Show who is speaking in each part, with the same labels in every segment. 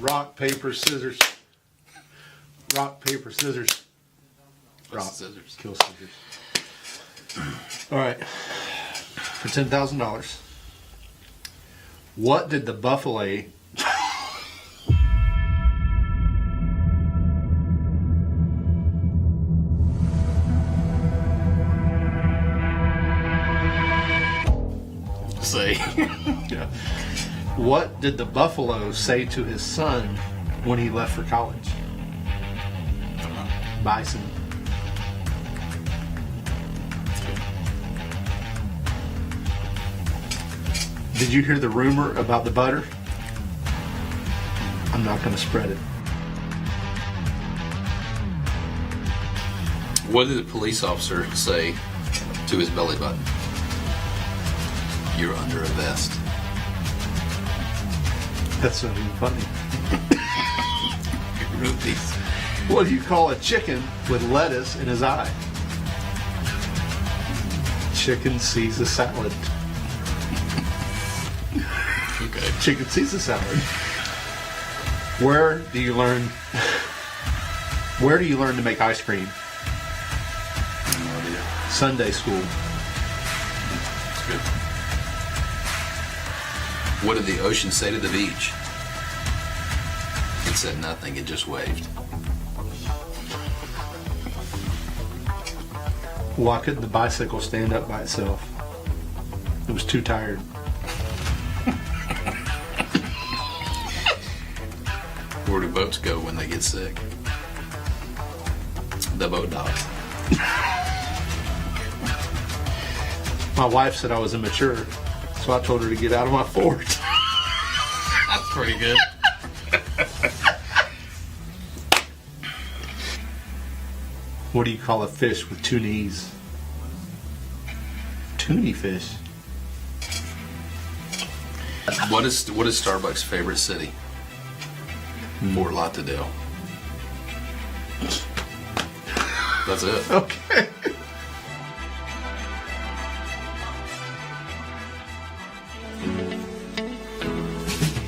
Speaker 1: Rock, paper, scissors. Rock, paper, scissors. Rock,
Speaker 2: scissors.
Speaker 1: Kill scissors. All right. For $10,000. What did the buffalo
Speaker 2: say?
Speaker 1: Yeah. What did the buffalo say to his son when he left for college? Bison. Did you hear the rumor about the butter? I'm not going to spread it.
Speaker 2: What did the police officer say to his belly button? You're under a vest.
Speaker 1: That's not even funny.
Speaker 2: Rupees.
Speaker 1: What do you call a chicken with lettuce in his eye? Chicken Caesar salad.
Speaker 2: Okay.
Speaker 1: Chicken Caesar salad. Where do you learn to make ice cream?
Speaker 2: No idea.
Speaker 1: Sunday school.
Speaker 2: That's good. What did the ocean say to the beach? It said nothing, it just waved.
Speaker 1: Why couldn't the bicycle stand up by itself? It was too tired.
Speaker 2: Where do boats go when they get sick? The boat docks.
Speaker 1: My wife said I was immature, so I told her to get out of my fort.
Speaker 2: That's pretty good.
Speaker 1: What do you call a fish with two knees? Toonie fish.
Speaker 2: What is Starbucks' favorite city? Fort Lauderdale. That's it.
Speaker 1: Okay.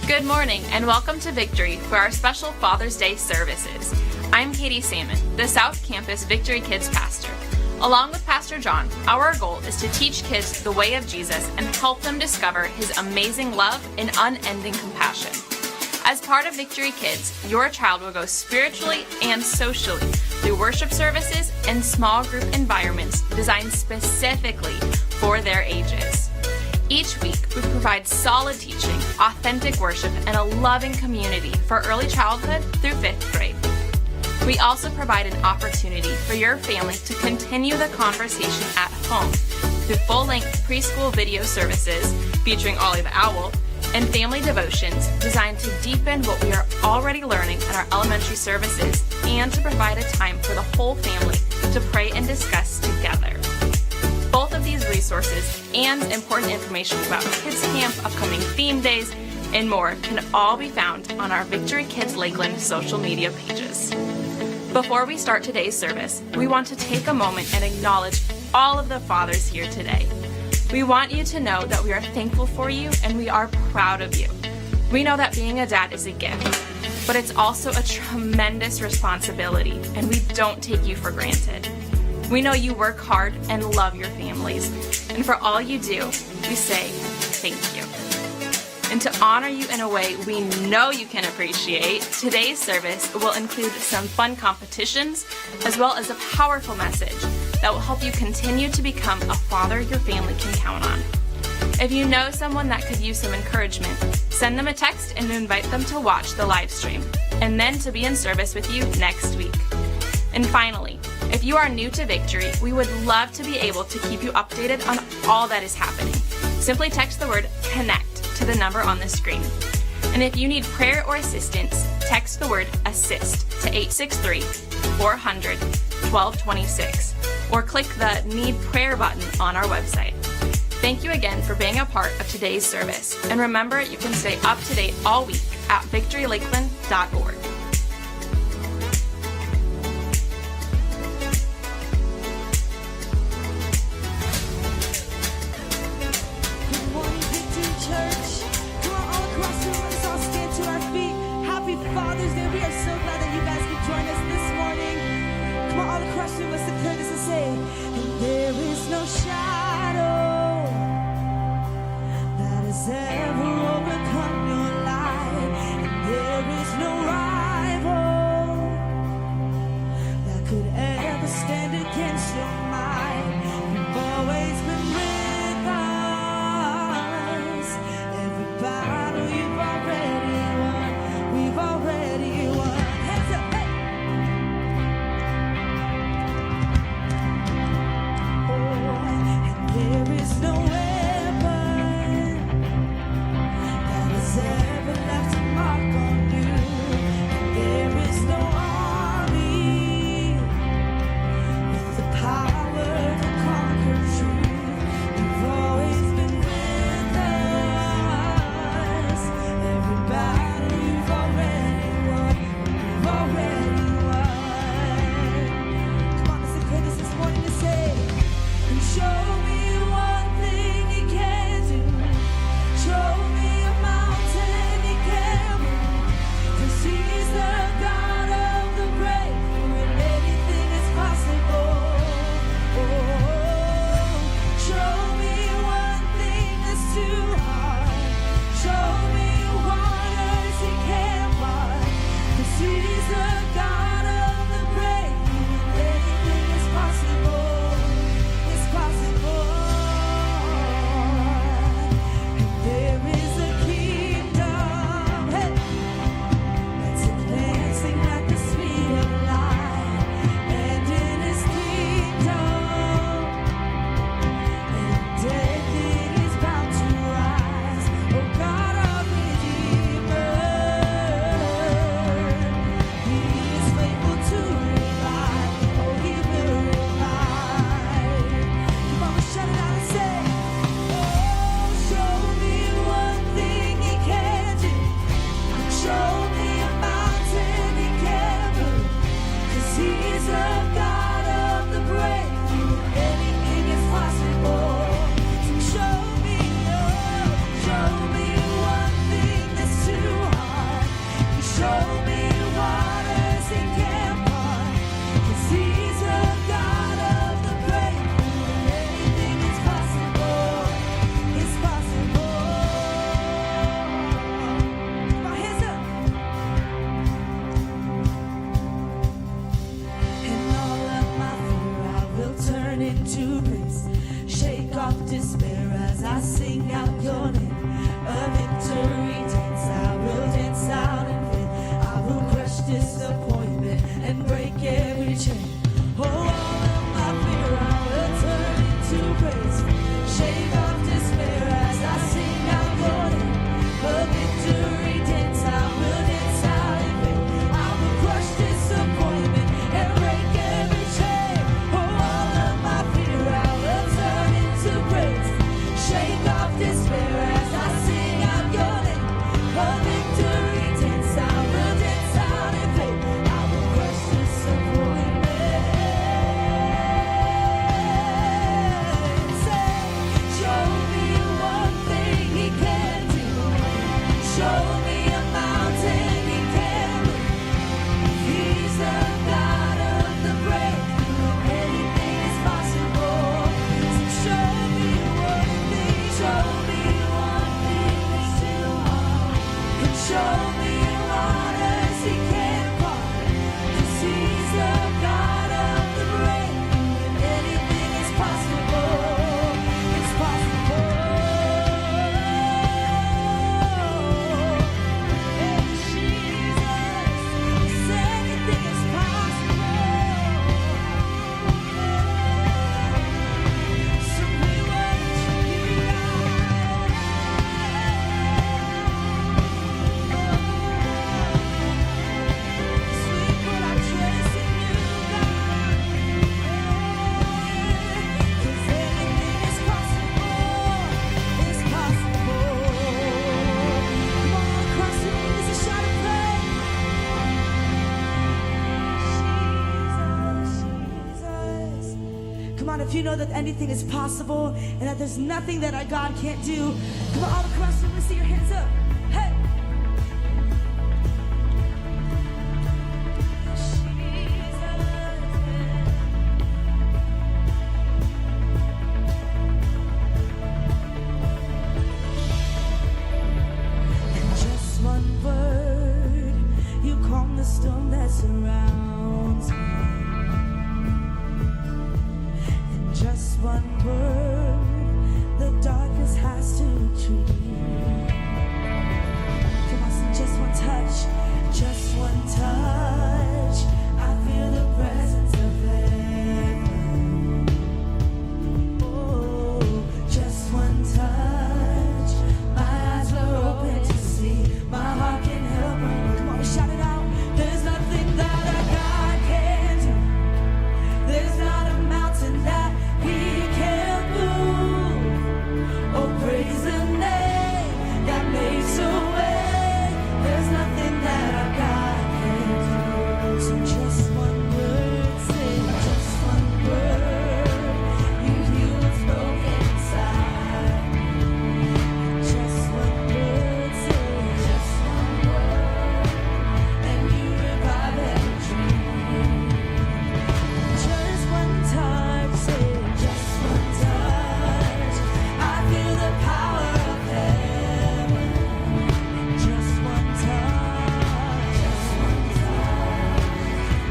Speaker 3: Good morning and welcome to Victory for our special Father's Day services. I'm Katie Salmon, the South Campus Victory Kids pastor. Along with Pastor John, our goal is to teach kids the way of Jesus and help them discover his amazing love and unending compassion. As part of Victory Kids, your child will go spiritually and socially through worship services and small group environments designed specifically for their ages. Each week, we provide solid teaching, authentic worship, and a loving community for early childhood through 5th grade. We also provide an opportunity for your family to continue the conversation at home through full-length preschool video services featuring Ollie the Owl and family devotions designed to deepen what we are already learning in our elementary services and to provide a time for the whole family to pray and discuss together. Both of these resources and important information about Kids Camp, upcoming theme days, and more can all be found on our Victory Kids Lakeland social media pages. Before we start today's service, we want to take a moment and acknowledge all of the fathers here today. We want you to know that we are thankful for you and we are proud of you. We know that being a dad is a gift, but it's also a tremendous responsibility, and we don't take you for granted. We know you work hard and love your families, and for all you do, we say thank you. And to honor you in a way we know you can appreciate, today's service will include some fun competitions, as well as a powerful message that will help you continue to become a father your family can count on. If you know someone that could use some encouragement, send them a text and invite them to watch the live stream, and then to be in service with you next week. And finally, if you are new to Victory, we would love to be able to keep you updated on all that is happening. Simply text the word CONNECT to the number on the screen. And if you need prayer or assistance, text the word ASSIST to 863-400-1226 or click the Need Prayer button on our website. Thank you again for being a part of today's service. And remember, you can stay up to date all week at victorylakeland.org.
Speaker 4: Father's Day. We are so glad that you guys could join us this morning. Come on, all across the room, let's declare this and say, and there is no shadow that has ever overcome your life, and there is no rival that could ever stand against your mind. You've always been with us. Every battle you've already won. We've already won. Hands up, hey! Oh, and there is no weapon that has ever left a mark on you. And there is no army with the power to conquer truth. You've always been with us. Every battle you've already won. We've already won. Come on, let's declare this morning and say, and show me one thing you can do. Show me a mountain you can move. 'Cause he's the God of the breakthrough, and anything is possible. Oh, show me one thing that's too hard. Show me waters he can't part. 'Cause he's the God of the breakthrough, and anything is possible. It's possible. And there is a kingdom, hey, that's advancing at the speed of light. And in his kingdom, dead thing is bound to rise. Oh God, our Redeemer, He is faithful to revive. Oh, He will revive. Come on, let's shout it out and say, oh, show me one thing He can do. Show me a mountain He can move. 'Cause He's the God of the breakthrough. Anything is possible. So show me one thing that's too hard. You show me waters He can't part. 'Cause He's the God of the breakthrough. Anything is possible. It's possible. Come on, hands up. And all of my fear I will turn into praise. Shake off despair as I sing out your name. A victory dance, I will dance out in faith. I will crush disappointment and break every chain. Oh, all of my fear I will turn into praise. Shake off despair as I sing out your name. A victory dance, I will dance out in faith. I will crush disappointment and break every chain. Oh, all of my fear I will turn into praise. if you know that anything is possible and that there's nothing that our God can't do, come on, all across the room, let's see your hands up. Hey! And just one word, you calm the storm that surrounds me. Just one word, the darkness has to retreat. Come on, sing just one touch, just one touch. I feel the presence of heaven. Oh, just one touch. My eyes were open to see. My heart can help but come on, we shout it out. There's nothing that our God can do. There's not a mountain that He can't move. Oh, praise the name that makes a way. There's nothing that our God can do. So just one word, say just one word. You heal what's broken inside. Just one word, say just one word, and you revive every dream. Just one touch, say just one touch. I feel the power of heaven. Just one touch, just one touch.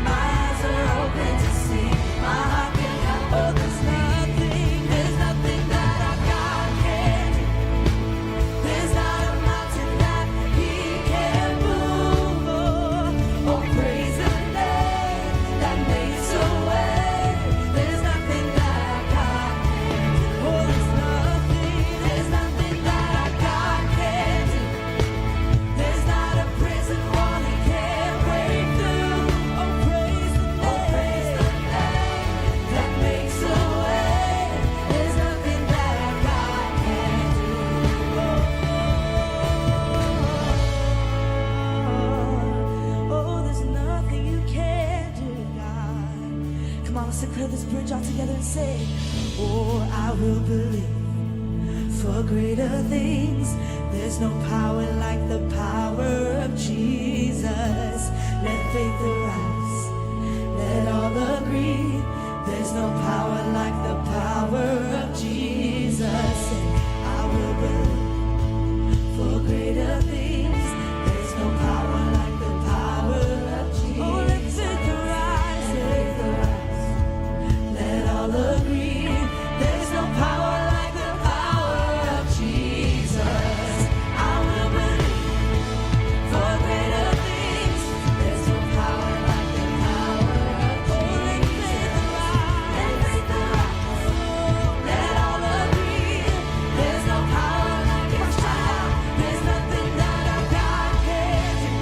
Speaker 4: My eyes are open to see. My heart can help. Oh, there's nothing that our God can do. There's not a mountain that He can't move. Oh, praise the name that makes a way. There's nothing that our God can do. Oh, there's nothing that our God can do. There's not a prison wall He can't break through. Oh, praise the name that makes a way. There's nothing that our God can do. Oh, there's nothing you can't do, God. Come on, let's declare this bridge all together and say, oh, I will believe for greater things. There's no power like the power of Jesus. Let faith arise, let all agree. There's no power like the power of Jesus. Say, I will believe for greater things. There's no power like the power of Jesus. Oh, let faith arise, let all agree. There's no power like the power of Jesus. I will believe for greater things. There's no power like the power of Jesus. Oh, let faith arise, let all agree. There's no power like His power. There's nothing that our God can do.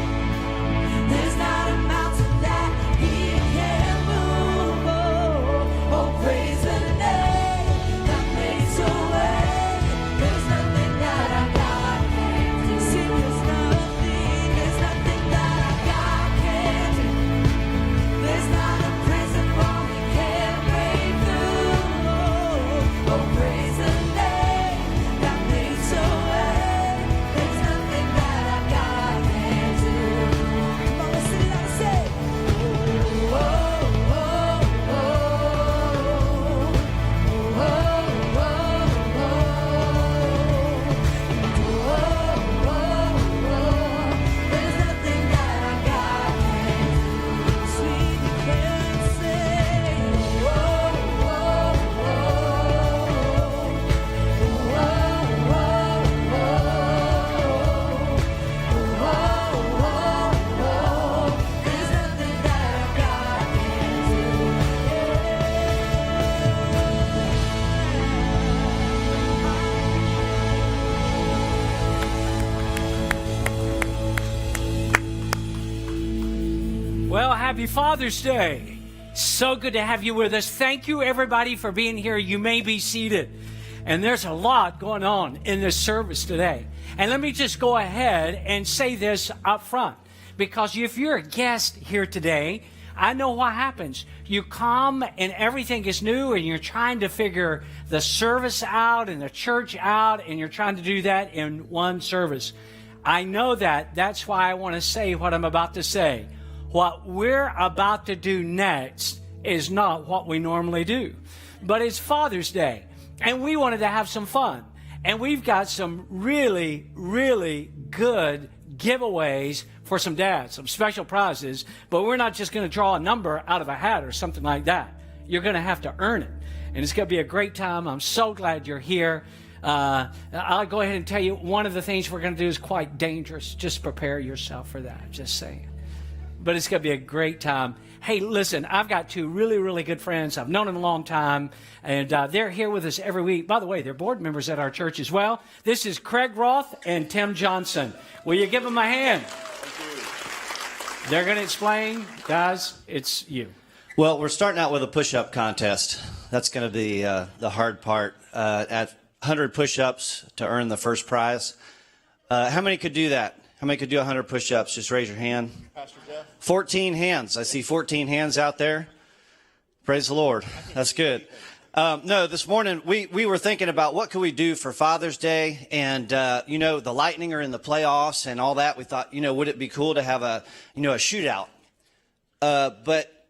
Speaker 4: There's not a mountain that He can't move. Oh, praise the name that makes a way. There's nothing that our God can do. Sing, there's nothing that our God can do. There's not a prison wall He can't break through. Oh, praise the name that makes a way. There's nothing that our God can do. Come on, let's sing it out and say, oh, oh, oh, oh, oh, there's nothing that our God can do. Sweet, you can say, there's nothing that our God can
Speaker 5: Well, happy Father's Day. So good to have you with us. Thank you, everybody, for being here. You may be seated. And there's a lot going on in this service today. And let me just go ahead and say this up front. Because if you're a guest here today, I know what happens. You come and everything is new and you're trying to figure the service out and the church out, and you're trying to do that in one service. I know that. That's why I want to say what I'm about to say. What we're about to do next is not what we normally do. But it's Father's Day, and we wanted to have some fun. And we've got some really, really good giveaways for some dads, some special prizes. But we're not just going to draw a number out of a hat or something like that. You're going to have to earn it. And it's going to be a great time. I'm so glad you're here. I'll go ahead and tell you, one of the things we're going to do is quite dangerous. Just prepare yourself for that, just saying. But it's going to be a great time. Hey, listen, I've got two really, really good friends. I've known them a long time, and they're here with us every week. By the way, they're board members at our church as well. This is Craig Roth and Tim Johnson. Will you give them a hand? They're going to explain. Guys, it's you.
Speaker 6: Well, we're starting out with a push-up contest. That's going to be the hard part. At 100 push-ups to earn the first prize. How many could do that? How many could do 100 push-ups? Just raise your hand.
Speaker 1: Pastor Jeff?
Speaker 6: 14 hands. I see 14 hands out there. Praise the Lord. That's good. No, this morning we were thinking about what could we do for Father's Day, and the Lightning are in the playoffs and all that. We thought, would it be cool to have a shootout? But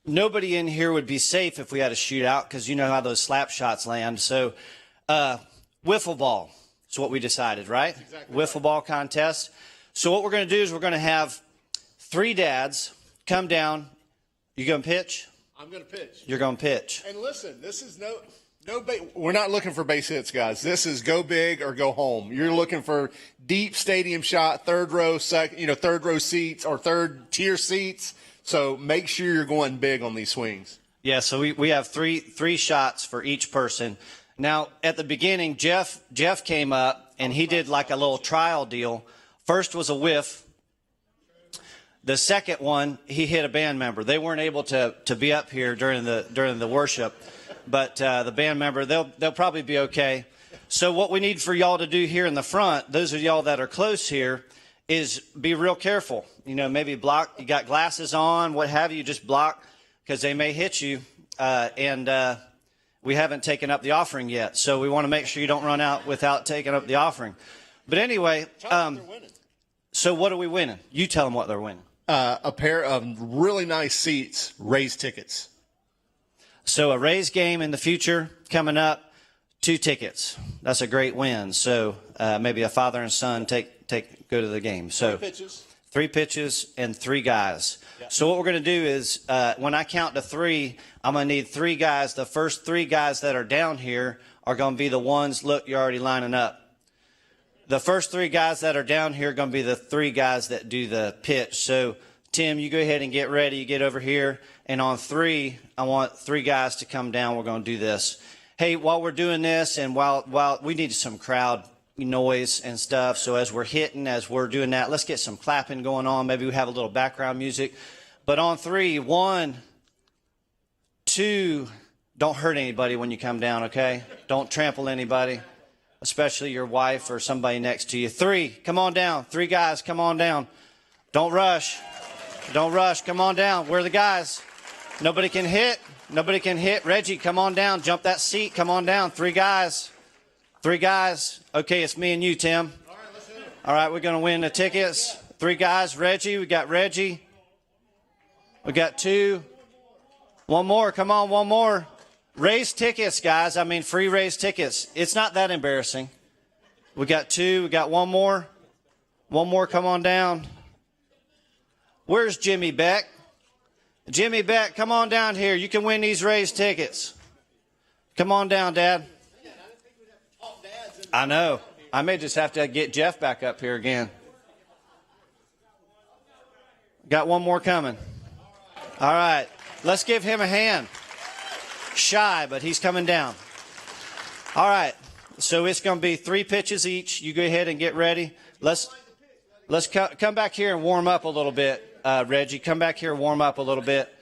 Speaker 6: nobody in here would be safe if we had a shootout, because you know how those slap shots land. So wiffle ball is what we decided, right? Exactly wiffle ball contest. So what we're going to do is we're going to have 3 dads come down. You going to pitch?
Speaker 1: I'm going to pitch.
Speaker 6: You're going to pitch.
Speaker 1: And listen, this is we're not looking for base hits, guys. This is go big or go home. You're looking for deep stadium shot, third row seats or third tier seats. So make sure you're going big on these swings.
Speaker 6: Yeah, so we have three shots for each person. Now, at the beginning, Jeff came up, and he did like a little trial deal. First was a whiff. The second one, he hit a band member. They weren't able to be up here during the worship, but the band member, they'll probably be okay. So what we need for y'all to do here in the front, those of y'all that are close here, is be real careful. Maybe block. You got glasses on, what have you, just block, because they may hit you. And we haven't taken up the offering yet, so we want to make sure you don't run out without taking up the offering. But anyway, so what are we winning? You tell them what they're winning.
Speaker 1: A pair of really nice seats, raised tickets.
Speaker 6: So a raised game in the future coming up, 2 tickets. That's a great win. So maybe a father and son go to the game. So 3 pitches and 3 guys. Yeah. So what we're going to do is when I count to 3, I'm going to need 3 guys. The first 3 guys that are down here are going to be the ones, look, you're already lining up. The first 3 guys that are down here are going to be the 3 guys that do the pitch. So, Tim, you go ahead and get ready. You get over here. And on 3, I want 3 guys to come down. We're going to do this. Hey, while we're doing this, and while we need some crowd noise and stuff, so as we're hitting, as we're doing that, let's get some clapping going on. Maybe we have a little background music. But on 3, 1, 2, don't hurt anybody when you come down, okay? Don't trample anybody, especially your wife or somebody next to you. 3, come on down. 3 guys, come on down. Don't rush. Don't rush. Come on down. We're the guys. Nobody can hit. Nobody can hit. Reggie, come on down. Jump that seat. Come on down. 3 guys. 3 guys. Okay, it's me and you, Tim. All right, we're going to win the tickets. 3 guys. Reggie, we got Reggie. We got 2. 1 more. Come on, 1 more. Raise tickets, guys. I mean, free raise tickets. It's not that embarrassing. We got 2. We got 1 more. 1 more. Come on down. Where's Jimmy Beck? Jimmy Beck, come on down here. You can win these raised tickets. Come on down, Dad. I know. I may just have to get Jeff back up here again. Got 1 more coming. All right. Let's give him a hand. Shy, but he's coming down. All right. So it's going to be 3 pitches each. You go ahead and get ready. Let's come back here and warm up a little bit. Reggie, come back here and warm up a little bit.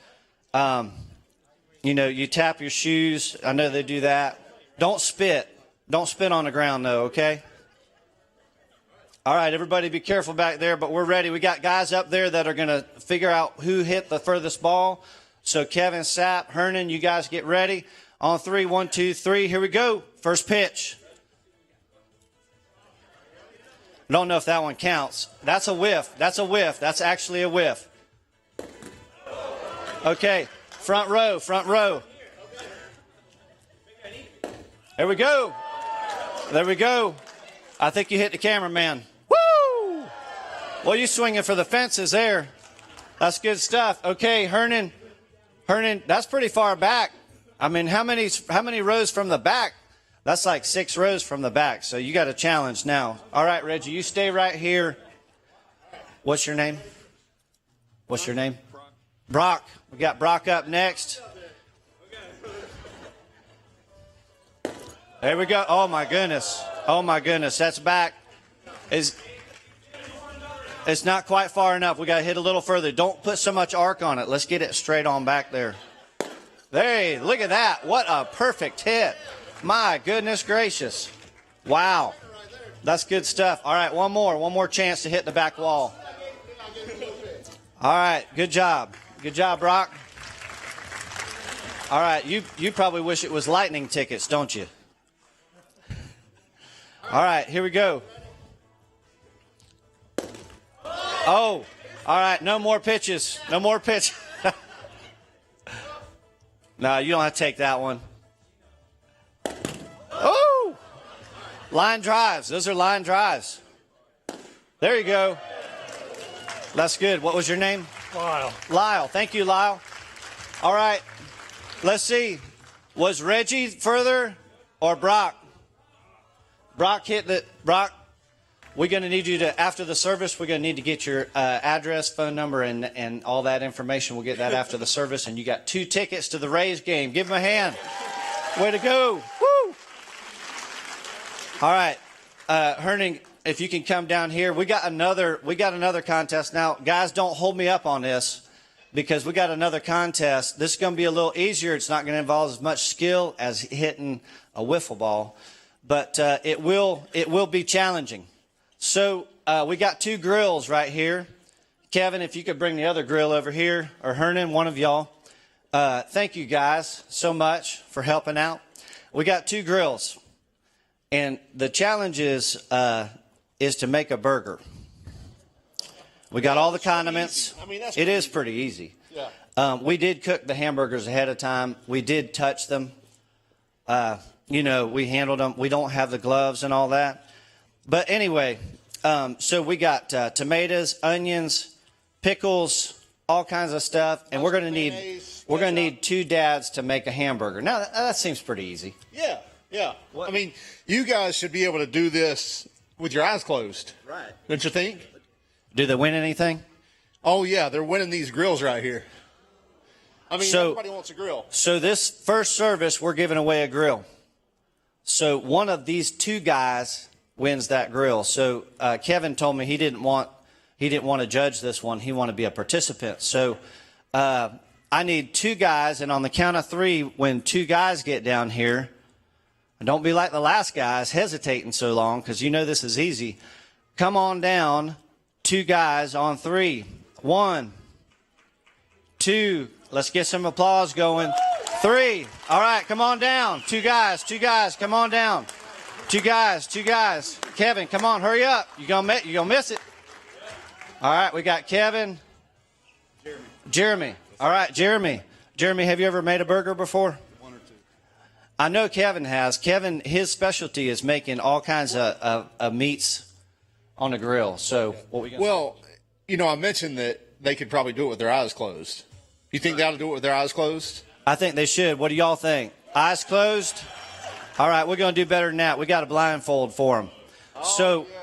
Speaker 6: You tap your shoes. I know they do that. Don't spit. Don't spit on the ground, though, okay? All right, everybody be careful back there, but we're ready. We got guys up there that are going to figure out who hit the furthest ball. So Kevin, Sapp, Hernan, you guys get ready. On 3, 1, 2, 3, here we go. First pitch. I don't know if that one counts. That's a whiff. That's a whiff. That's actually a whiff. Okay, front row, front row. There we go. There we go. I think you hit the cameraman. Woo! Well, you swinging for the fences there. That's good stuff. Okay, Hernan, that's pretty far back. I mean, how many rows from the back? That's like 6 rows from the back. So you got a challenge now. All right, Reggie, you stay right here. What's your name? What's your name? Brock. We got Brock up next. There we go. Oh, my goodness. Oh, my goodness. That's back. It's not quite far enough. We got to hit a little further. Don't put so much arc on it. Let's get it straight on back there. Hey, look at that. What a perfect hit. My goodness gracious. Wow. That's good stuff. All right, one more chance to hit the back wall. All right, good job. Good job, Brock. All right, you probably wish it was lightning tickets, don't you? All right, here we go. Oh, all right, no more pitches. No more pitch. No, you don't have to take that one. Oh! Line drives. Those are line drives. There you go. That's good. What was your name?
Speaker 5: Lyle.
Speaker 6: Lyle. Thank you, Lyle. All right. Let's see. Was Reggie further or Brock? Brock hit the... Brock, we're going to need you to, after the service, we're going to need to get your address, phone number, and all that information. We'll get that after the service. And you got 2 tickets to the Rays game. Give him a hand. Way to go. Woo! All right. Herning, if you can come down here. We got another contest. Now, guys, don't hold me up on this because we got another contest. This is going to be a little easier. It's not going to involve as much skill as hitting a wiffle ball, but it will be challenging. So we got 2 grills right here. Kevin, if you could bring the other grill over here, or Hernan, one of y'all. Thank you guys so much for helping out. We got 2 grills, and the challenge is to make a burger. We got all the condiments.
Speaker 1: I mean,
Speaker 6: it is pretty easy.
Speaker 1: Yeah.
Speaker 6: We did cook the hamburgers ahead of time. We did touch them. We handled them. We don't have the gloves and all that. But anyway, so we got tomatoes, onions, pickles, all kinds of stuff, and we're going to need 2 dads to make a hamburger. Now that seems pretty easy.
Speaker 1: Yeah. I mean, you guys should be able to do this with your eyes closed.
Speaker 6: Right.
Speaker 1: Don't you think?
Speaker 6: Do they win anything?
Speaker 1: Oh yeah, they're winning these grills right here. I mean, everybody wants a grill.
Speaker 6: So this first service, we're giving away a grill. So one of these 2 guys wins that grill. So Kevin told me he didn't want to judge this one. He wanted to be a participant. So I need 2 guys, and on the count of 3, when 2 guys get down here, and don't be like the last guys hesitating so long because you know this is easy. Come on down, 2 guys on 3. 1, 2. Let's get some applause going. 3. All right, come on down. 2 guys, come on down. 2 guys. Kevin, come on, hurry up. You're gonna miss it. All right, we got Kevin. Jeremy. All right, Jeremy. Jeremy, have you ever made a burger before?
Speaker 1: 1 or 2.
Speaker 6: I know Kevin has. Kevin, his specialty is making all kinds of meats on the grill. So what we gonna
Speaker 1: Well, I mentioned that they could probably do it with their eyes closed. You think they ought to do it with their eyes closed?
Speaker 6: I think they should. What do y'all think? Eyes closed? All right, we're going to do better than that. We got a blindfold for them.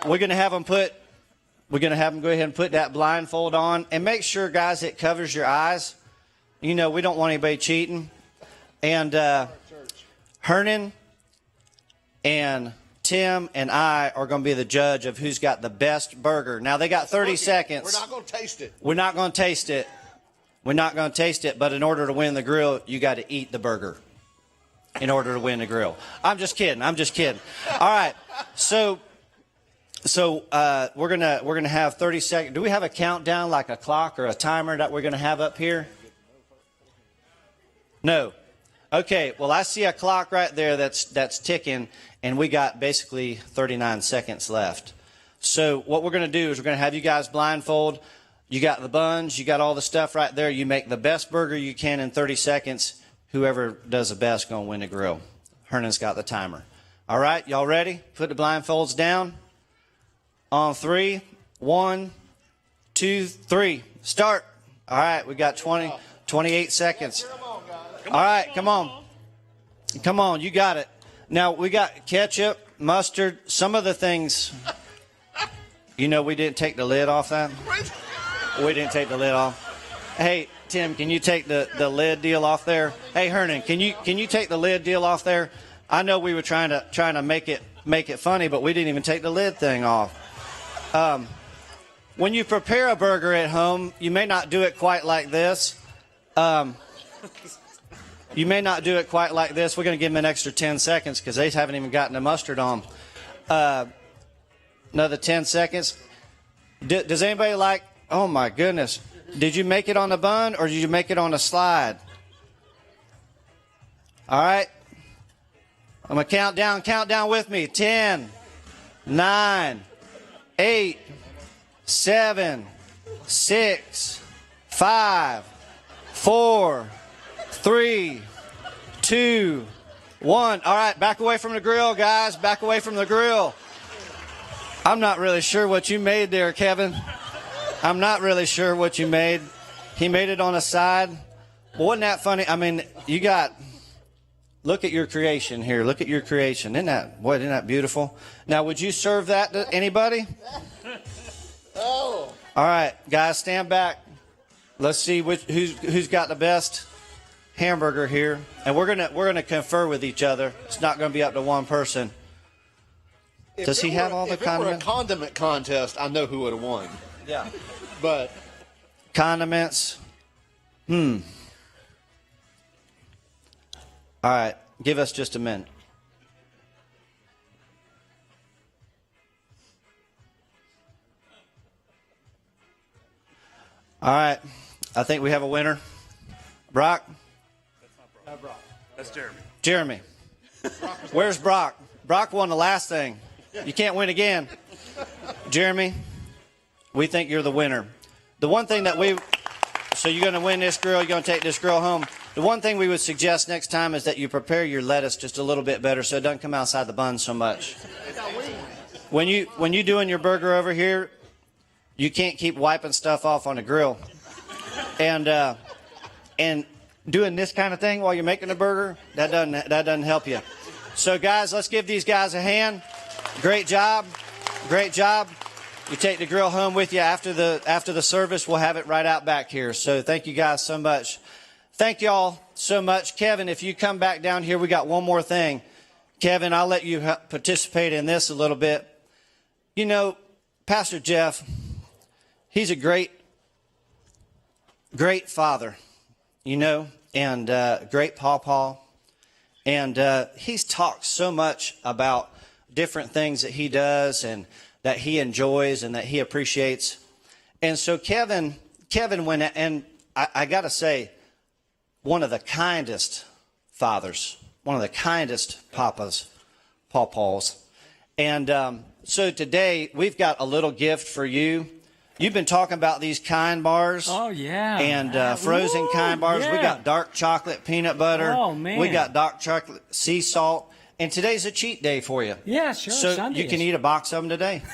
Speaker 6: We're going to have them go ahead and put that blindfold on. And make sure, guys, it covers your eyes. We don't want anybody cheating. And Hernan and Tim and I are going to be the judge of who's got the best burger. Now, they got 30 seconds.
Speaker 1: We're not going to taste it.
Speaker 6: We're not going to taste it, but in order to win the grill, you got to eat the burger in order to win the grill. I'm just kidding. All right. So So we're gonna have 30 seconds. Do we have a countdown, like a clock or a timer that we're gonna have up here? No. Okay. Well, I see a clock right there that's ticking, and we got basically 39 seconds left. So what we're gonna do is we're gonna have you guys blindfold. You got the buns, you got all the stuff right there. You make the best burger you can in 30 seconds. Whoever does the best gonna win the grill. Hernan's got the timer. All right, y'all ready? Put the blindfolds down. On 3, 1, 2, 3. Start. All right, we got 28 seconds. All right, come on. Come on, you got it. Now, we got ketchup, mustard, some of the things. You know, we didn't take the lid off that. We didn't take the lid off. Hey, Tim, can you take the lid deal off there? Hey, Hernan, can you take the lid deal off there? I know we were trying to make it funny, but we didn't even take the lid thing off. When you prepare a burger at home, you may not do it quite like this. You may not do it quite like this. We're going to give them an extra 10 seconds because they haven't even gotten the mustard on. Another 10 seconds. Does anybody like, oh my goodness, did you make it on the bun or did you make it on a slide? All right. I'm going to count down with me. 10, 9, 8, 7, 6, 5, 4, 3, 2, 1. All right, back away from the grill, guys. Back away from the grill. I'm not really sure what you made there, Kevin. I'm not really sure what you made. He made it on a side. Well, wasn't that funny? I mean, you got... Look at your creation here. Look at your creation. Isn't that beautiful? Now, would you serve that to anybody? Oh. All right, guys, stand back. Let's see who's got the best hamburger here, and we're gonna confer with each other. It's not gonna be up to one person. Does he have all the condiments?
Speaker 1: If it were a condiment contest, I know who would have won.
Speaker 6: Yeah.
Speaker 1: But
Speaker 6: condiments. All right, give us just a minute. All right, I think we have a winner. Brock?
Speaker 7: That's not Brock. That's Jeremy.
Speaker 6: Jeremy. Where's Brock? Brock won the last thing. You can't win again. Jeremy, we think you're the winner. The one thing that so you're going to win this grill, you're going to take this grill home. The one thing we would suggest next time is that you prepare your lettuce just a little bit better so it doesn't come outside the bun so much. When you doing your burger over here, you can't keep wiping stuff off on the grill. And doing this kind of thing while you're making a burger, that doesn't help you. So guys, let's give these guys a hand. Great job. Great job. You take the grill home with you after the service. We'll have it right out back here. So thank you guys so much. Thank you all so much. Kevin, if you come back down here, we got one more thing. Kevin, I'll let you participate in this a little bit. You know, Pastor Jeff, he's a great father, you know, and great pawpaw. And he's talked so much about different things that he does and that he enjoys and that he appreciates. And so Kevin went, and I got to say, one of the kindest fathers, one of the kindest pawpaws. And so today we've got a little gift for you. You've been talking about these kind bars.
Speaker 5: Oh, yeah.
Speaker 6: And frozen kind bars.
Speaker 5: Yeah.
Speaker 6: We got dark chocolate peanut butter.
Speaker 5: Oh, man.
Speaker 6: We got dark chocolate sea salt. And today's a cheat day for you.
Speaker 5: Yeah, sure.
Speaker 6: So
Speaker 5: Sundays.
Speaker 6: you can eat a box of them today.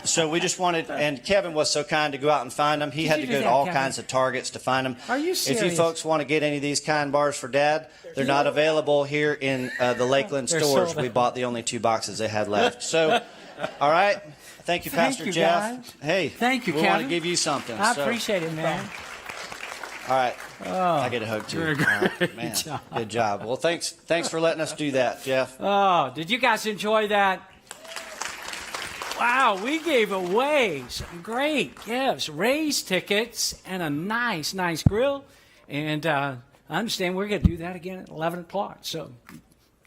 Speaker 6: So we just wanted, and Kevin was so kind to go out and find them. He had to go to all kinds of Targets to find them.
Speaker 5: Are you serious?
Speaker 6: If you folks want to get any of these kind bars for Dad, they're not available here in the Lakeland
Speaker 5: They're
Speaker 6: stores.
Speaker 5: sold
Speaker 6: We
Speaker 5: out.
Speaker 6: bought the only 2 boxes they had left. So, all right. Thank you, Pastor
Speaker 5: you,
Speaker 6: Jeff.
Speaker 5: guys.
Speaker 6: Hey,
Speaker 5: Thank you,
Speaker 6: we want to
Speaker 5: Kevin.
Speaker 6: give you something.
Speaker 5: I
Speaker 6: So,
Speaker 5: appreciate it, man.
Speaker 6: all right. I get a hug too.
Speaker 5: you're a
Speaker 6: All right,
Speaker 5: great
Speaker 6: man.
Speaker 5: job.
Speaker 6: Good job. Well, thanks for letting us do that, Jeff.
Speaker 5: Oh, did you guys enjoy that? Wow, we gave away some great gifts, race tickets, and a nice grill. And I understand we're going to do that again at 11 o'clock. So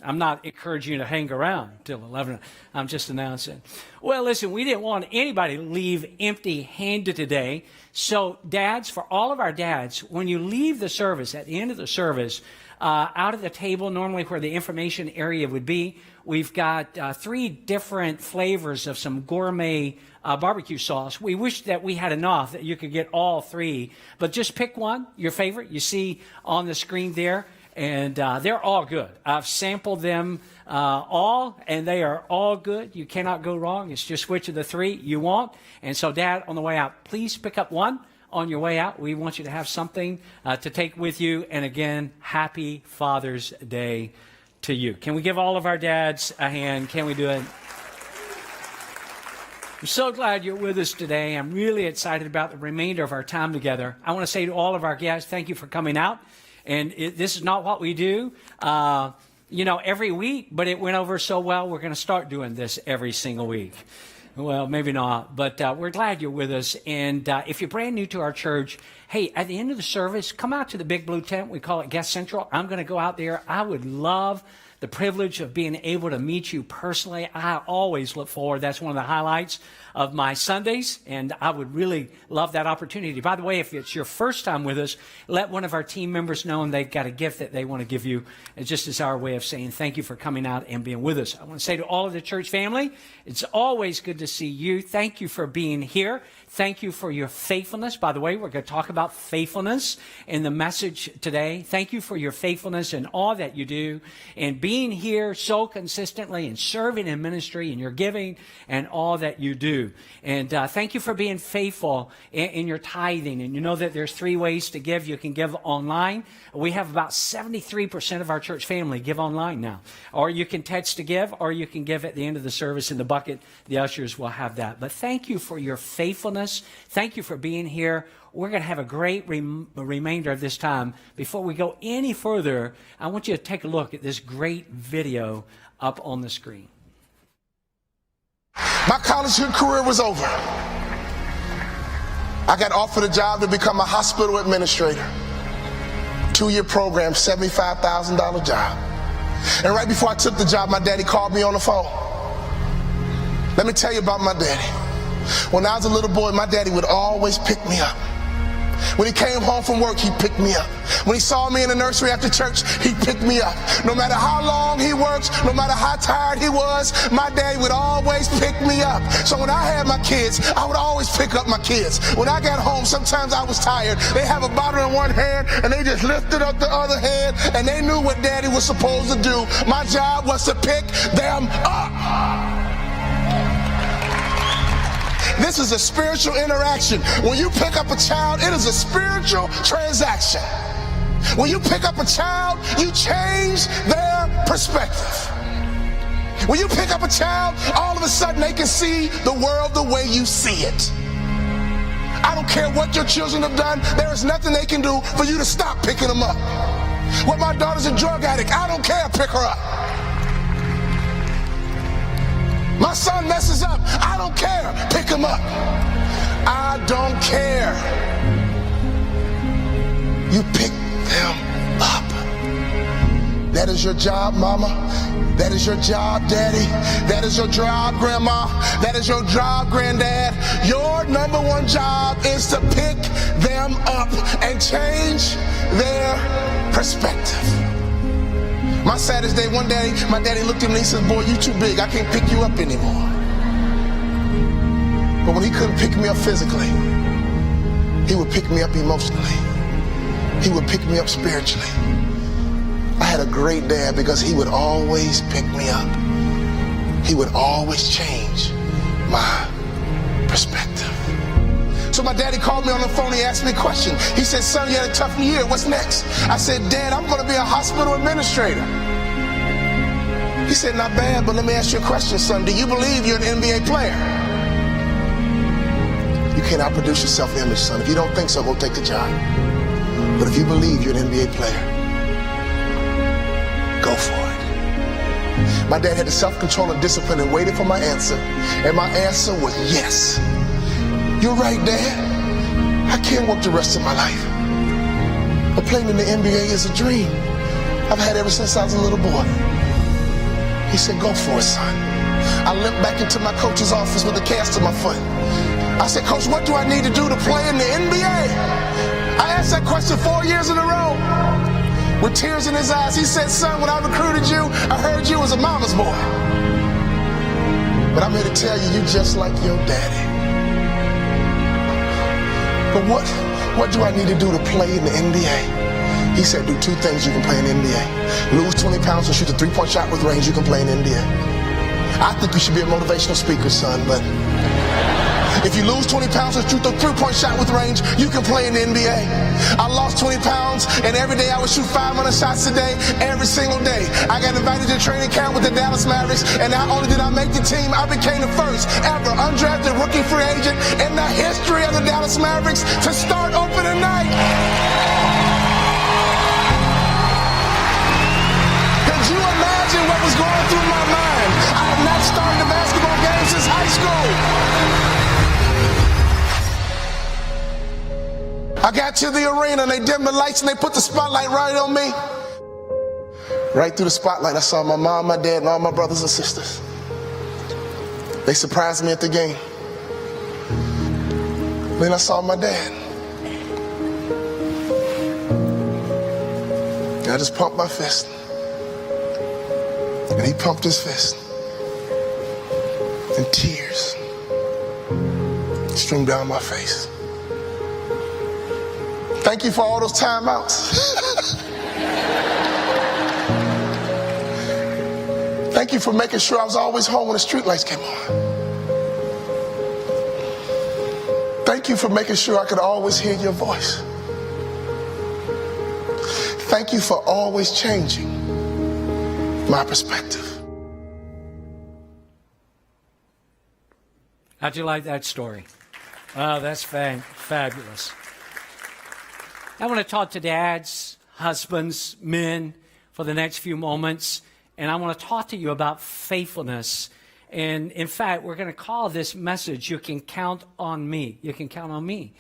Speaker 5: I'm not encouraging you to hang around till 11. I'm just announcing. Well, listen, we didn't want anybody to leave empty-handed today. So, dads, for all of our dads, when you leave the service, at the end of the service, out at the table, normally where the information area would be, we've got 3 different flavors of some gourmet barbecue sauce. We wish that we had enough that you could get all 3, but just pick one, your favorite. You see on the screen there. And they're all good. I've sampled them all, and they are all good. You cannot go wrong. It's just which of the 3 you want. And so, Dad, on the way out, please pick up one on your way out. We want you to have something to take with you. And again, happy Father's Day to you. Can we give all of our dads a hand? Can we do it? I'm so glad you're with us today. I'm really excited about the remainder of our time together. I want to say to all of our guests, thank you for coming out. And this is not what we do, every week, but it went over so well, we're going to start doing this every single week. Well, maybe not, but we're glad you're with us. And if you're brand new to our church, hey, at the end of the service, come out to the Big Blue Tent. We call it Guest Central. I'm going to go out there. I would love the privilege of being able to meet you personally. I always look forward. That's one of the highlights of my Sundays, and I would really love that opportunity. By the way, if it's your first time with us, let one of our team members know, and they've got a gift that they want to give you. It's just as our way of saying thank you for coming out and being with us. I want to say to all of the church family, it's always good to see you. Thank you for being here. Thank you for your faithfulness. By the way, we're going to talk about faithfulness in the message today. Thank you for your faithfulness in all that you do and being here so consistently and serving in ministry and your giving and all that you do. And thank you for being faithful in your tithing. And you know that there's 3 ways to give. You can give online. We have about 73% of our church family give online now. Or you can text to give, or you can give at the end of the service in the bucket. The ushers will have that. But thank you for your faithfulness. Thank you for being here. We're going to have a great remainder of this time. Before we go any further, I want you to take a look at this great video up on the screen.
Speaker 8: My college career was over. I got offered a job to become a hospital administrator. 2-year program, $75,000 job. And right before I took the job, my daddy called me on the phone. Let me tell you about my daddy. When I was a little boy, my daddy would always pick me up. When he came home from work, he'd pick me up. When he saw me in the nursery after church, he'd pick me up. No matter how long he worked, no matter how tired he was, my daddy would always pick me up. So when I had my kids, I would always pick up my kids. When I got home, sometimes I was tired. They have a bottle in one hand, and they just lifted up the other hand, and they knew what daddy was supposed to do. My job was to pick them up. This is a spiritual interaction. When you pick up a child, it is a spiritual transaction. When you pick up a child, you change their perspective. When you pick up a child, all of a sudden they can see the world the way you see it. I don't care what your children have done, there is nothing they can do for you to stop picking them up. Well, my daughter's a drug addict, I don't care, pick her up. My son messes up, I don't care, pick him up. I don't care. You pick them up. That is your job, mama. That is your job, daddy. That is your job, grandma. That is your job, granddad. Your number one job is to pick them up and change their perspective. My saddest day, one day, my daddy looked at me and he said, boy, you too big. I can't pick you up anymore. But when he couldn't pick me up physically, he would pick me up emotionally. He would pick me up spiritually. I had a great dad because he would always pick me up. He would always change my perspective. So my daddy called me on the phone, he asked me a question. He said, son, you had a tough year, what's next? I said, Dad, I'm gonna be a hospital administrator. He said, not bad, but let me ask you a question, son. Do you believe you're an NBA player? You can't outproduce your self-image, son. If you don't think so, go take the job. But if you believe you're an NBA player, go for it. My dad had the self-control and discipline and waited for my answer. And my answer was yes. You're right, Dad. I can't work the rest of my life. But playing in the NBA is a dream I've had ever since I was a little boy. He said, go for it, son. I limped back into my coach's office with a cast on my foot. I said, Coach, what do I need to do to play in the NBA? I asked that question 4 years in a row. With tears in his eyes, he said, son, when I recruited you, I heard you was a mama's boy. But I'm here to tell you, you just like your daddy. But what do I need to do to play in the NBA? He said, do two things you can play in the NBA. Lose 20 pounds and shoot a three-point shot with range, you can play in the NBA. I think you should be a motivational speaker, son, but if you lose 20 pounds and shoot the three-point shot with range, you can play in the NBA. I lost 20 pounds, and every day I would shoot 500 shots a day, every single day. I got invited to training camp with the Dallas Mavericks, and not only did I make the team, I became the first ever undrafted rookie free agent in the history of the Dallas Mavericks to start opening night. Could you imagine what was going through my mind? I had not started a basketball game since high school. I got to the arena and they dimmed the lights and they put the spotlight right on me. Right through the spotlight, I saw my mom, my dad, and all my brothers and sisters. They surprised me at the game. Then I saw my dad. And I just pumped my fist. And he pumped his fist. And tears streamed down my face. Thank you for all those timeouts. Thank you for making sure I was always home when the streetlights came on. Thank you for making sure I could always hear your voice. Thank you for always changing my perspective.
Speaker 5: How'd you like that story? Oh, that's fabulous. I want to talk to dads, husbands, men for the next few moments, and I want to talk to you about faithfulness. And in fact, we're going to call this message, You Can Count on Me. You can count on me.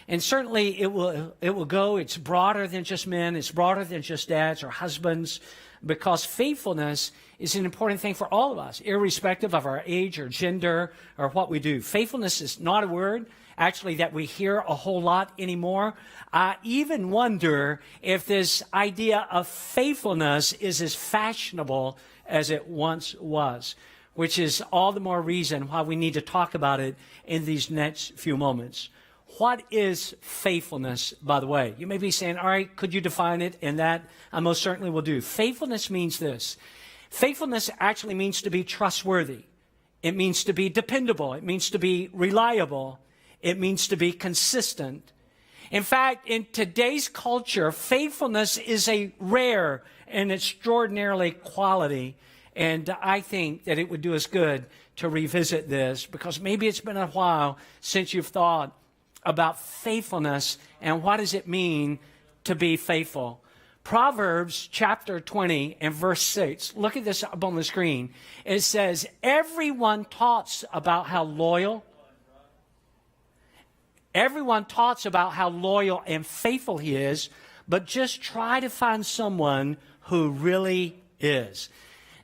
Speaker 5: And certainly it will go, it's broader than just men, it's broader than just dads or husbands, because faithfulness is an important thing for all of us, irrespective of our age or gender or what we do. Faithfulness is not a word, actually, that we hear a whole lot anymore. I even wonder if this idea of faithfulness is as fashionable as it once was, which is all the more reason why we need to talk about it in these next few moments. What is faithfulness, by the way? You may be saying, all right, could you define it? And that I most certainly will do. Faithfulness means this. Faithfulness actually means to be trustworthy. It means to be dependable. It means to be reliable. It means to be consistent. In fact, in today's culture, faithfulness is a rare and extraordinarily quality. And I think that it would do us good to revisit this, because maybe it's been a while since you've thought about faithfulness and what does it mean to be faithful. Proverbs chapter 20 and verse 6. Look at this up on the screen. It says, everyone talks about how loyal and faithful he is, but just try to find someone who really is.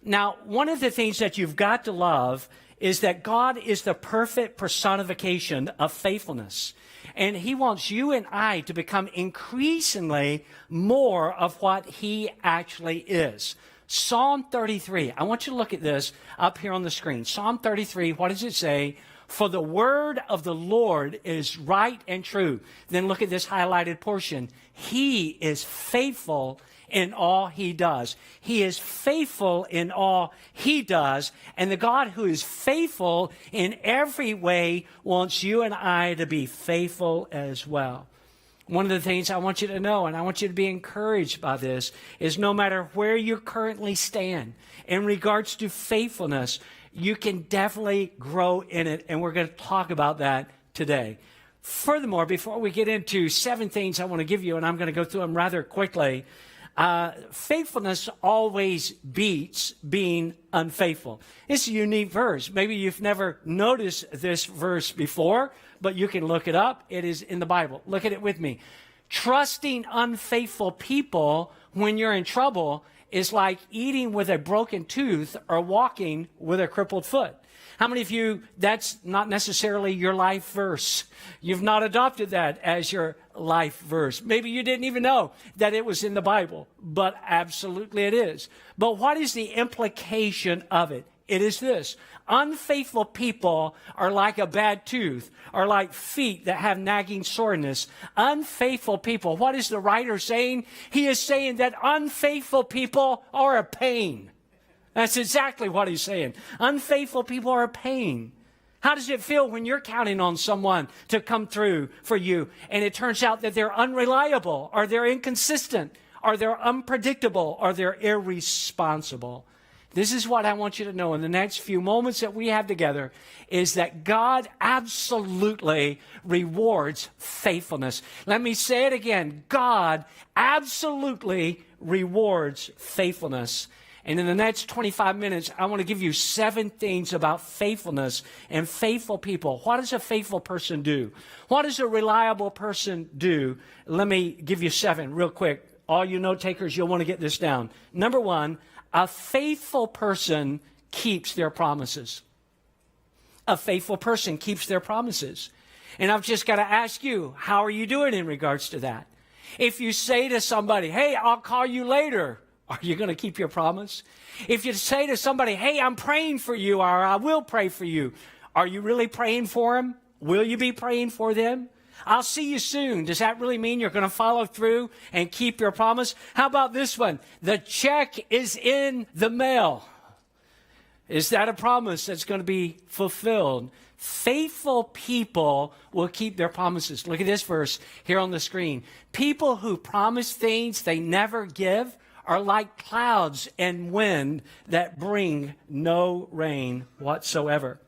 Speaker 5: Now, one of the things that you've got to love is that God is the perfect personification of faithfulness. And he wants you and I to become increasingly more of what he actually is. Psalm 33. I want you to look at this up here on the screen. Psalm 33, what does it say? For the word of the Lord is right and true. Then look at this highlighted portion. He is faithful in all he does. He is faithful in all he does. And the God who is faithful in every way wants you and I to be faithful as well. One of the things I want you to know, and I want you to be encouraged by this, is no matter where you currently stand in regards to faithfulness, you can definitely grow in it, and we're going to talk about that today. Furthermore, before we get into 7 things I want to give you, and I'm going to go through them rather quickly, faithfulness always beats being unfaithful. It's a unique verse. Maybe you've never noticed this verse before, but you can look it up. It is in the Bible. Look at it with me. Trusting unfaithful people when you're in trouble is like eating with a broken tooth or walking with a crippled foot. How many of you, that's not necessarily your life verse? You've not adopted that as your life verse. Maybe you didn't even know that it was in the Bible, but absolutely it is. But what is the implication of it? It is this: unfaithful people are like a bad tooth, or like feet that have nagging soreness. Unfaithful people, what is the writer saying? He is saying that unfaithful people are a pain. That's exactly what he's saying. Unfaithful people are a pain. How does it feel when you're counting on someone to come through for you, and it turns out that they're unreliable, or they're inconsistent, or they're unpredictable, or they're irresponsible? This is what I want you to know in the next few moments that we have together, is that God absolutely rewards faithfulness. Let me say it again. God absolutely rewards faithfulness. And in the next 25 minutes, I want to give you 7 things about faithfulness and faithful people. What does a faithful person do? What does a reliable person do? Let me give you 7 real quick. All you note takers, you'll want to get this down. Number 1, a faithful person keeps their promises. A faithful person keeps their promises. And I've just got to ask you, how are you doing in regards to that? If you say to somebody, hey, I'll call you later, are you going to keep your promise? If you say to somebody, hey, I'm praying for you, or I will pray for you, are you really praying for them? Will you be praying for them? I'll see you soon. Does that really mean you're going to follow through and keep your promise? How about this one? The check is in the mail. Is that a promise that's going to be fulfilled? Faithful people will keep their promises. Look at this verse here on the screen. People who promise things they never give are like clouds and wind that bring no rain whatsoever.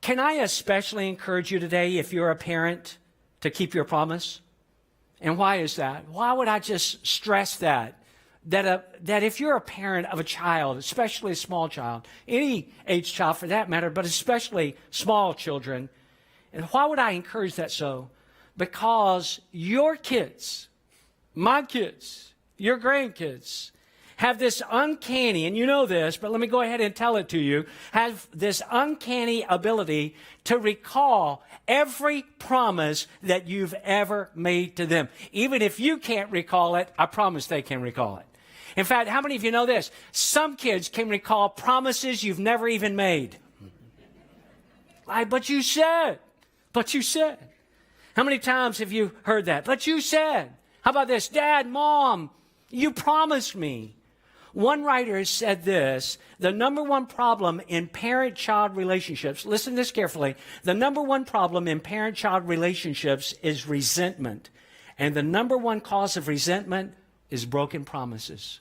Speaker 5: Can I especially encourage you today, if you're a parent, to keep your promise? And why is that? Why would I just stress that? That if you're a parent of a child, especially a small child, any age child for that matter, but especially small children, and why would I encourage that so? Because your kids, my kids, your grandkids, have this uncanny, and you know this, but let me go ahead and tell it to you, have this uncanny ability to recall every promise that you've ever made to them. Even if you can't recall it, I promise they can recall it. In fact, how many of you know this? Some kids can recall promises you've never even made. But you said. How many times have you heard that? But you said. How about this? Dad, Mom, you promised me. One writer has said this: the number one problem in parent-child relationships, listen to this carefully, the number one problem in parent-child relationships is resentment. And the number one cause of resentment is broken promises.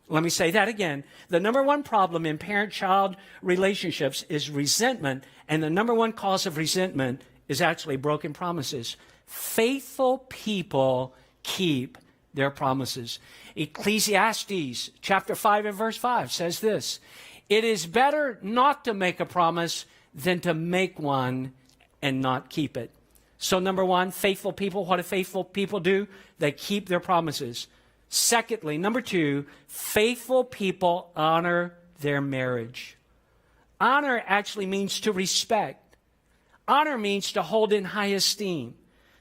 Speaker 5: Let me say that again. The number one problem in parent-child relationships is resentment, and the number one cause of resentment is actually broken promises. Faithful people keep their promises. Ecclesiastes chapter 5 and verse 5 says this: it is better not to make a promise than to make one and not keep it. So number 1, faithful people, what do faithful people do? They keep their promises. Secondly, number 2, faithful people honor their marriage. Honor actually means to respect. Honor means to hold in high esteem.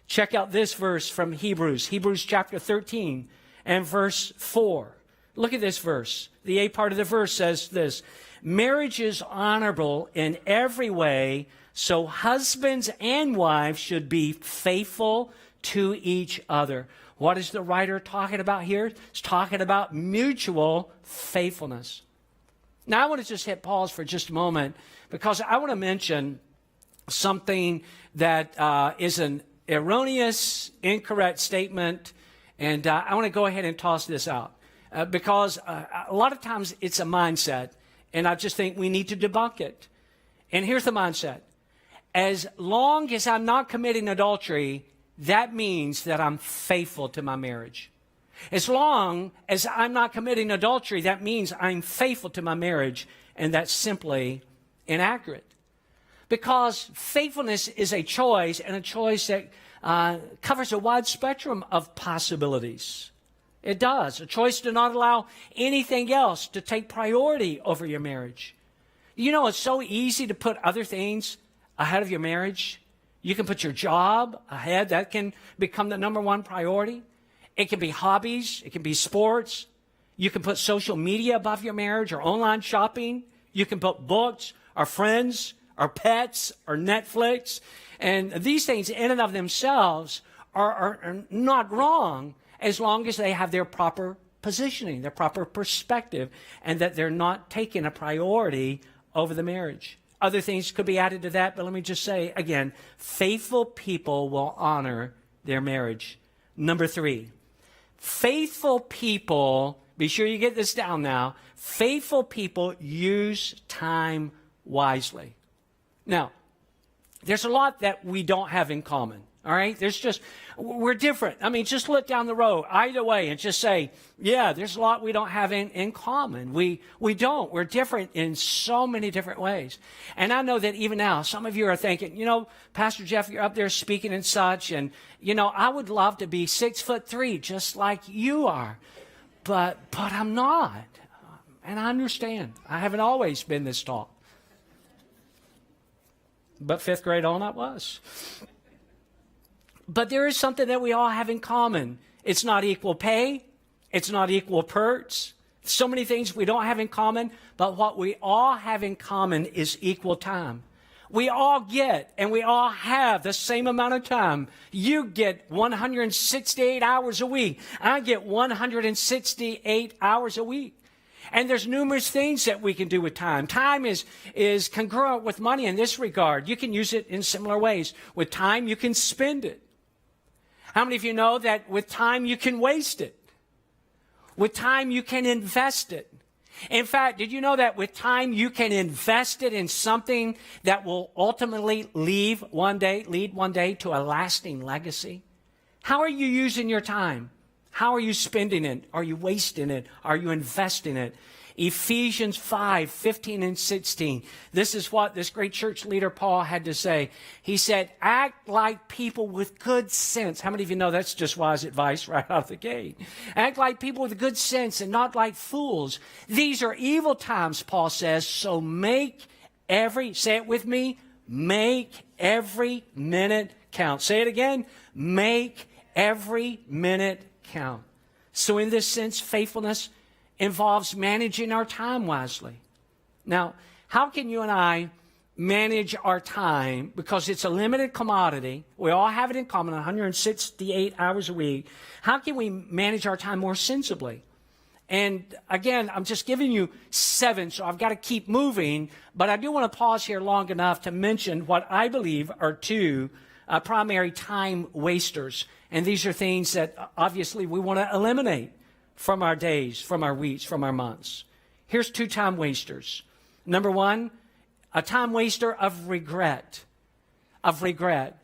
Speaker 5: Check out this verse from Hebrews chapter 13 and verse 4. Look at this verse. The A part of the verse says this: marriage is honorable in every way, so husbands and wives should be faithful to each other. What is the writer talking about here? He's talking about mutual faithfulness. Now, I want to just hit pause for just a moment, because I want to mention something that is an erroneous, incorrect statement, and I want to go ahead and toss this out because a lot of times it's a mindset, and I just think we need to debunk it. And here's the mindset: as long as I'm not committing adultery, that means that I'm faithful to my marriage. As long as I'm not committing adultery, that means I'm faithful to my marriage, and that's simply inaccurate. Because faithfulness is a choice, and a choice that covers a wide spectrum of possibilities. It does. A choice to not allow anything else to take priority over your marriage. You know, it's so easy to put other things ahead of your marriage. You can put your job ahead. That can become the number one priority. It can be hobbies. It can be sports. You can put social media above your marriage or online shopping. You can put books or friends or pets or Netflix. And these things in and of themselves are not wrong as long as they have their proper positioning, their proper perspective, and that they're not taking a priority over the marriage. Other things could be added to that, but let me just say again, faithful people will honor their marriage. Number 3, faithful people, be sure you get this down now, faithful people use time wisely. Now, there's a lot that we don't have in common. All right, we're different. I mean, just look down the road either way and just say, yeah, there's a lot we don't have in common. We don't. We're different in so many different ways. And I know that even now, some of you are thinking, you know, Pastor Jeff, you're up there speaking and such, and, you know, I would love to be 6'3", just like you are, but I'm not. And I understand. I haven't always been this tall. But 5th grade on, I was. But there is something that we all have in common. It's not equal pay. It's not equal perks. So many things we don't have in common, but what we all have in common is equal time. We all get and we all have the same amount of time. You get 168 hours a week. I get 168 hours a week. And there's numerous things that we can do with time. Time is congruent with money in this regard. You can use it in similar ways. With time, you can spend it. How many of you know that with time you can waste it? With time you can invest it. In fact, did you know that with time you can invest it in something that will ultimately lead one day to a lasting legacy? How are you using your time? How are you spending it? Are you wasting it? Are you investing it? Ephesians 5:15 and 16. This is what this great church leader Paul had to say. He said, act like people with good sense. How many of you know that's just wise advice right out of the gate? Act like people with good sense and not like fools. These are evil times, Paul says, so say it with me, make every minute count. Say it again, make every minute count. So in this sense, faithfulness involves managing our time wisely. Now, how can you and I manage our time? Because it's a limited commodity. We all have it in common, 168 hours a week. How can we manage our time more sensibly? And again, I'm just giving you 7, so I've got to keep moving. But I do want to pause here long enough to mention what I believe are 2 primary time wasters. And these are things that obviously we want to eliminate from our days, from our weeks, from our months. Here's 2 time wasters. Number 1, a time waster of regret. Of regret.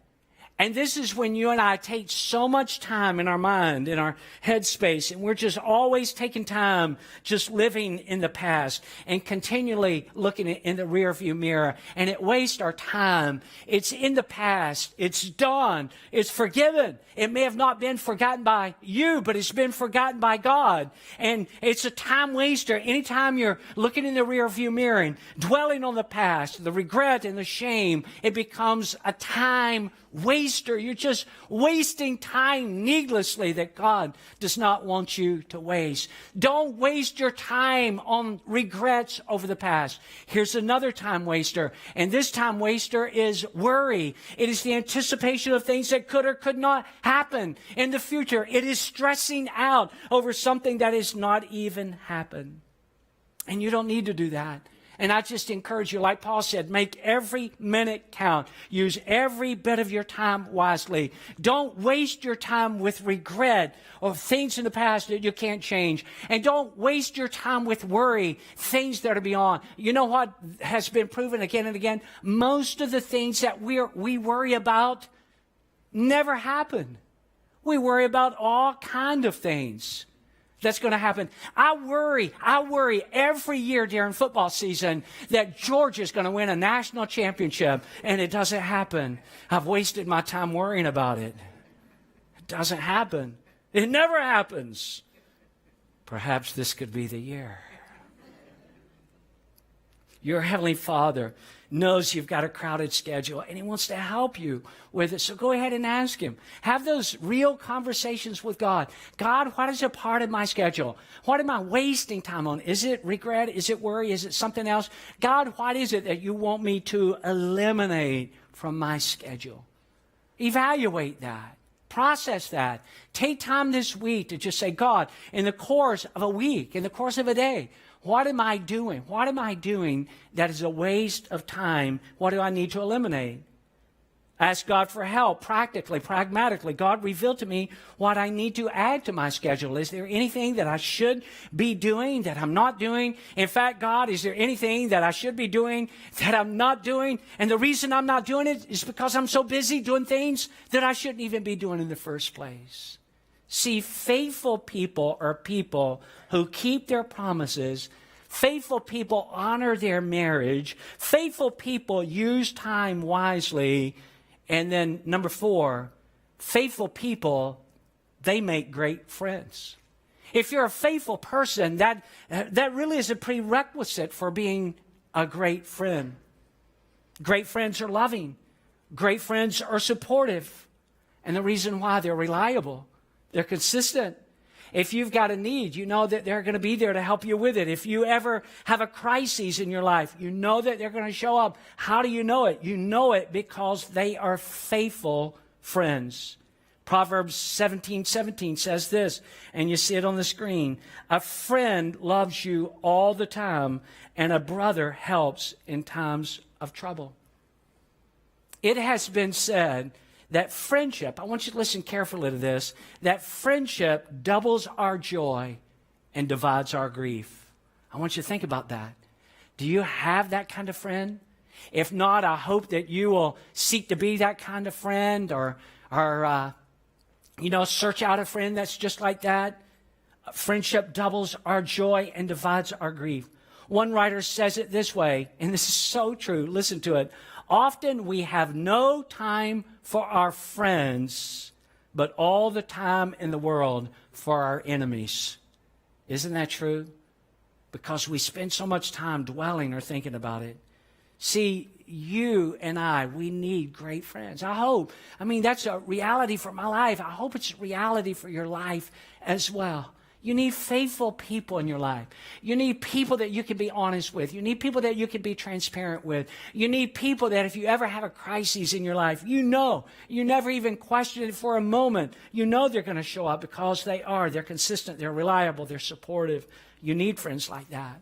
Speaker 5: And this is when you and I take so much time in our mind, in our headspace, and we're just always taking time just living in the past and continually looking in the rearview mirror. And it wastes our time. It's in the past. It's done. It's forgiven. It may have not been forgotten by you, but it's been forgotten by God. And it's a time waster. Anytime you're looking in the rearview mirror and dwelling on the past, the regret and the shame, it becomes a time waster. You're just wasting time needlessly that God does not want you to waste. Don't waste your time on regrets over the past. Here's another time waster, and this time waster is worry. It is the anticipation of things that could or could not happen in the future. It is stressing out over something that has not even happened. And you don't need to do that. And I just encourage you, like Paul said, make every minute count. Use every bit of your time wisely. Don't waste your time with regret or things in the past that you can't change. And don't waste your time with worry, things that are beyond. You know what has been proven again and again? Most of the things that we worry about never happen. We worry about all kinds of things that's going to happen. I worry every year during football season that Georgia's going to win a national championship, and it doesn't happen. I've wasted my time worrying about it. It doesn't happen. It never happens. perhaps this could be the year. Your Heavenly Father knows you've got a crowded schedule, and He wants to help you with it. So go ahead and ask Him. Have those real conversations with God. God, what is a part of my schedule? What am I wasting time on? Is it regret? Is it worry? Is it something else? God, what is it that you want me to eliminate from my schedule? Evaluate that. Process that. Take time this week to just say, God, in the course of a week, in the course of a day, what am I doing? What am I doing that is a waste of time? What do I need to eliminate? Ask God for help practically, pragmatically. God, reveal to me what I need to add to my schedule. Is there anything that I should be doing that I'm not doing? In fact, God, is there anything that I should be doing that I'm not doing? And the reason I'm not doing it is because I'm so busy doing things that I shouldn't even be doing in the first place. See, faithful people are people who keep their promises. Faithful people honor their marriage. Faithful people use time wisely. And then number 4, faithful people, they make great friends. If you're a faithful person, that really is a prerequisite for being a great friend. Great friends are loving. Great friends are supportive. And the reason why, they're reliable. They're consistent. If you've got a need, you know that they're going to be there to help you with it. If you ever have a crisis in your life, you know that they're going to show up. How do you know it? You know it because they are faithful friends. Proverbs 17:17 says this, and you see it on the screen. A friend loves you all the time, and a brother helps in times of trouble. It has been said that friendship, I want you to listen carefully to this, that friendship doubles our joy and divides our grief. I want you to think about that. Do you have that kind of friend? If not, I hope that you will seek to be that kind of friend or search out a friend that's just like that. Friendship doubles our joy and divides our grief. One writer says it this way, and this is so true. Listen to it. Often we have no time for our friends, but all the time in the world for our enemies. Isn't that true? Because we spend so much time dwelling or thinking about it. See, you and I, we need great friends. That's a reality for my life. I hope it's a reality for your life as well. You need faithful people in your life. You need people that you can be honest with. You need people that you can be transparent with. You need people that if you ever have a crisis in your life, you never even question it for a moment. You know they're going to show up because they are. They're consistent. They're reliable. They're supportive. You need friends like that.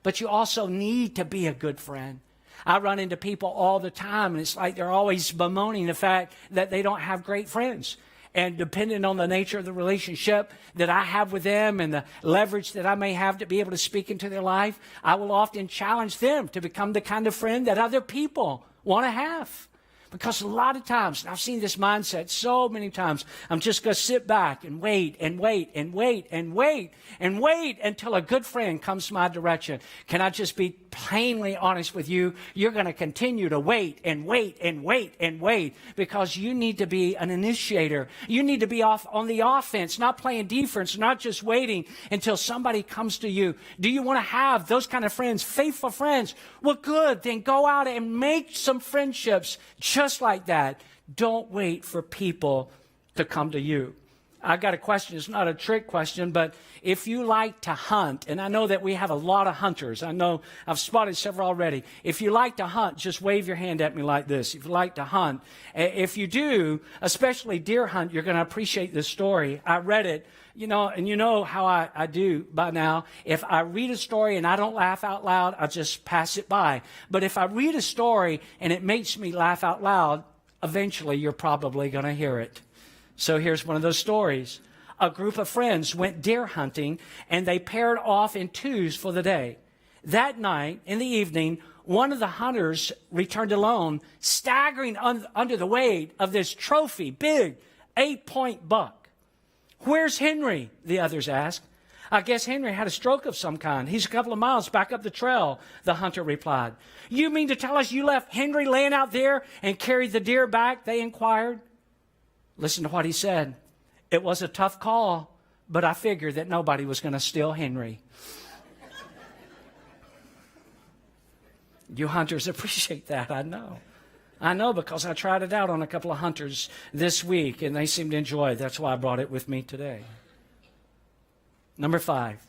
Speaker 5: But you also need to be a good friend. I run into people all the time, and it's like they're always bemoaning the fact that they don't have great friends. And depending on the nature of the relationship that I have with them and the leverage that I may have to be able to speak into their life, I will often challenge them to become the kind of friend that other people want to have. Because a lot of times, and I've seen this mindset so many times, I'm just going to sit back and wait and wait and wait and wait and wait until a good friend comes my direction. Can I just be plainly honest with you? You're going to continue to wait and wait and wait and wait because you need to be an initiator. You need to be off on the offense, not playing defense, not just waiting until somebody comes to you. Do you want to have those kind of friends, faithful friends? Well, good. Then go out and make some friendships just like that. Don't wait for people to come to you. I got a question. It's not a trick question, but if you like to hunt, and I know that we have a lot of hunters. I know I've spotted several already. If you like to hunt, just wave your hand at me like this. If you like to hunt. If you do, especially deer hunt, you're going to appreciate this story. I read it, and you know how I do by now. If I read a story and I don't laugh out loud, I just pass it by. But if I read a story and it makes me laugh out loud, eventually you're probably going to hear it. So here's one of those stories. A group of friends went deer hunting, and they paired off in twos for the day. That night, in the evening, one of the hunters returned alone, staggering under the weight of this trophy, big 8-point buck. "Where's Henry?" the others asked. "I guess Henry had a stroke of some kind. He's a couple of miles back up the trail," the hunter replied. "You mean to tell us you left Henry laying out there and carried the deer back?" they inquired. Listen to what he said. "It was a tough call, but I figured that nobody was going to steal Henry. You hunters appreciate that, I know. I know, because I tried it out on a couple of hunters this week, and they seemed to enjoy it. That's why I brought it with me today. Number 5,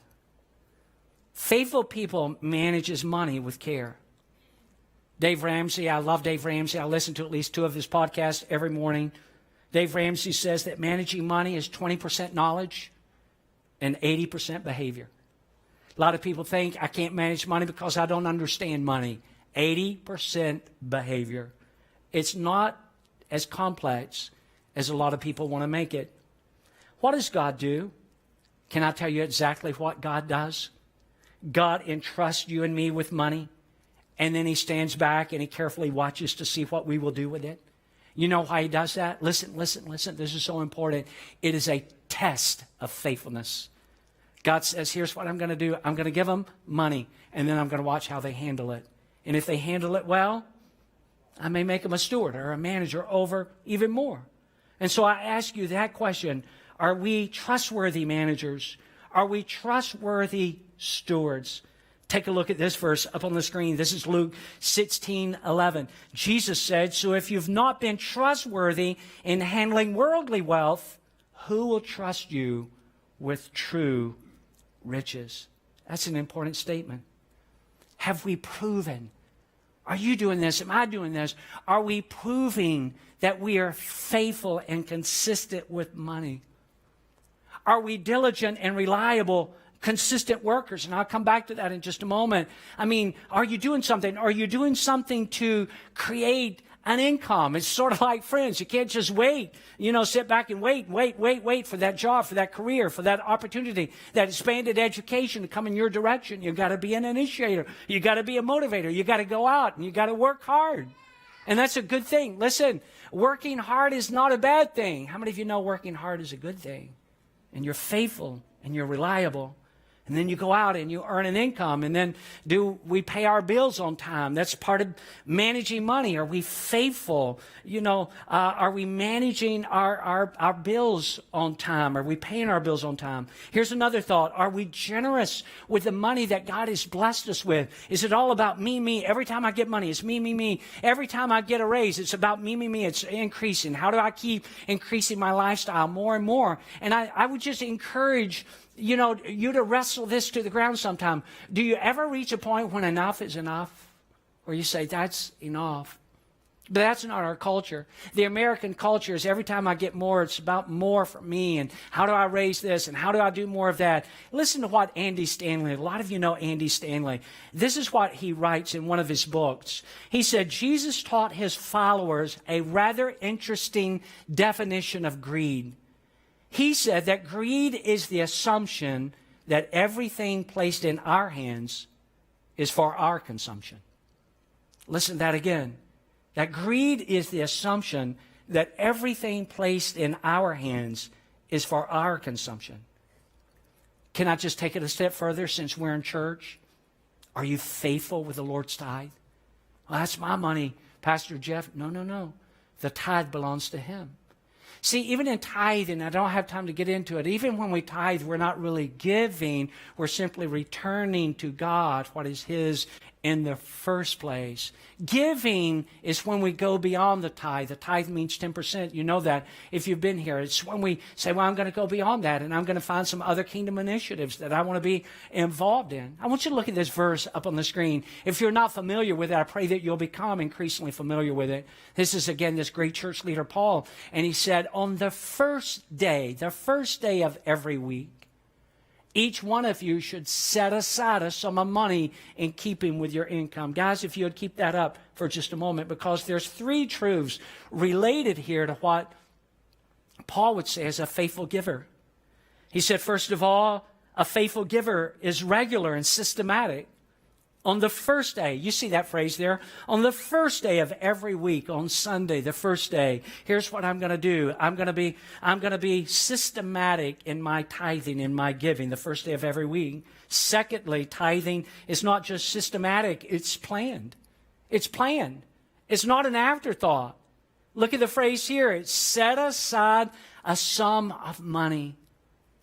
Speaker 5: faithful people manages money with care. Dave Ramsey, I love Dave Ramsey. I listen to at least 2 of his podcasts every morning. Dave Ramsey says that managing money is 20% knowledge and 80% behavior. A lot of people think I can't manage money because I don't understand money. 80% behavior. It's not as complex as a lot of people want to make it. What does God do? Can I tell you exactly what God does? God entrusts you and me with money, and then he stands back and he carefully watches to see what we will do with it. You know why he does that? Listen. This is so important. It is a test of faithfulness. God says, here's what I'm going to do. I'm going to give them money, and then I'm going to watch how they handle it. And if they handle it well, I may make them a steward or a manager over even more. And so I ask you that question. Are we trustworthy managers? Are we trustworthy stewards? Take a look at this verse up on the screen. This is Luke 16:11. Jesus said, so if you've not been trustworthy in handling worldly wealth, who will trust you with true riches? That's an important statement. Have we proven? Are you doing this? Am I doing this? Are we proving that we are faithful and consistent with money? Are we diligent and reliable, consistent workers? And I'll come back to that in just a moment. I mean, are you doing something? Are you doing something to create an income? It's sort of like friends. You can't just wait, sit back and wait for that job, for that career, for that opportunity, that expanded education to come in your direction. You've got to be an initiator. You've got to be a motivator. You've got to go out and you've got to work hard. And that's a good thing. Listen, working hard is not a bad thing. How many of you know working hard is a good thing? And you're faithful and you're reliable. And then you go out and you earn an income. And then do we pay our bills on time? That's part of managing money. Are we faithful? Are we managing our bills on time? Are we paying our bills on time? Here's another thought. Are we generous with the money that God has blessed us with? Is it all about me? Every time I get money, it's me. Every time I get a raise, it's about me. It's increasing. How do I keep increasing my lifestyle more and more? And I would just encourage you to wrestle this to the ground sometime. Do you ever reach a point when enough is enough? Or you say, that's enough. But that's not our culture. The American culture is every time I get more, it's about more for me. And how do I raise this? And how do I do more of that? Listen to what Andy Stanley, a lot of you know Andy Stanley. This is what he writes in one of his books. He said, Jesus taught his followers a rather interesting definition of greed. He said that greed is the assumption that everything placed in our hands is for our consumption. Listen to that again. That greed is the assumption that everything placed in our hands is for our consumption. Can I just take it a step further since we're in church? Are you faithful with the Lord's tithe? Well, that's my money, Pastor Jeff. No. The tithe belongs to Him. See, even in tithing, I don't have time to get into it. Even when we tithe, we're not really giving. We're simply returning to God what is His in the first place. Giving is when we go beyond the tithe. The tithe means 10%. You know that if you've been here. It's when we say, well, I'm going to go beyond that, and I'm going to find some other kingdom initiatives that I want to be involved in. I want you to look at this verse up on the screen. If you're not familiar with it, I pray that you'll become increasingly familiar with it. This is, again, this great church leader, Paul, and he said, on the first day of every week, each one of you should set aside a sum of money in keeping with your income. Guys, if you would keep that up for just a moment, because there's 3 truths related here to what Paul would say as a faithful giver. He said, first of all, a faithful giver is regular and systematic. On the first day, you see that phrase there, on the first day of every week, on Sunday, the first day, here's what I'm going to do. I'm going to be systematic in my tithing, in my giving, the first day of every week. Secondly, tithing is not just systematic, it's planned. It's planned. It's not an afterthought. Look at the phrase here. It's set aside a sum of money.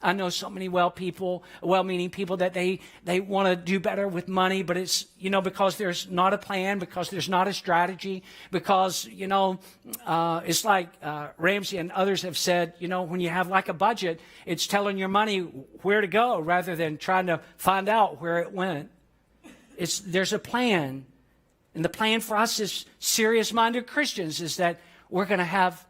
Speaker 5: I know so many well-meaning people that they want to do better with money, but it's, because there's not a plan, because there's not a strategy, because, it's like Ramsey and others have said, when you have like a budget, it's telling your money where to go rather than trying to find out where it went. There's a plan. And the plan for us as serious-minded Christians is that we're going to have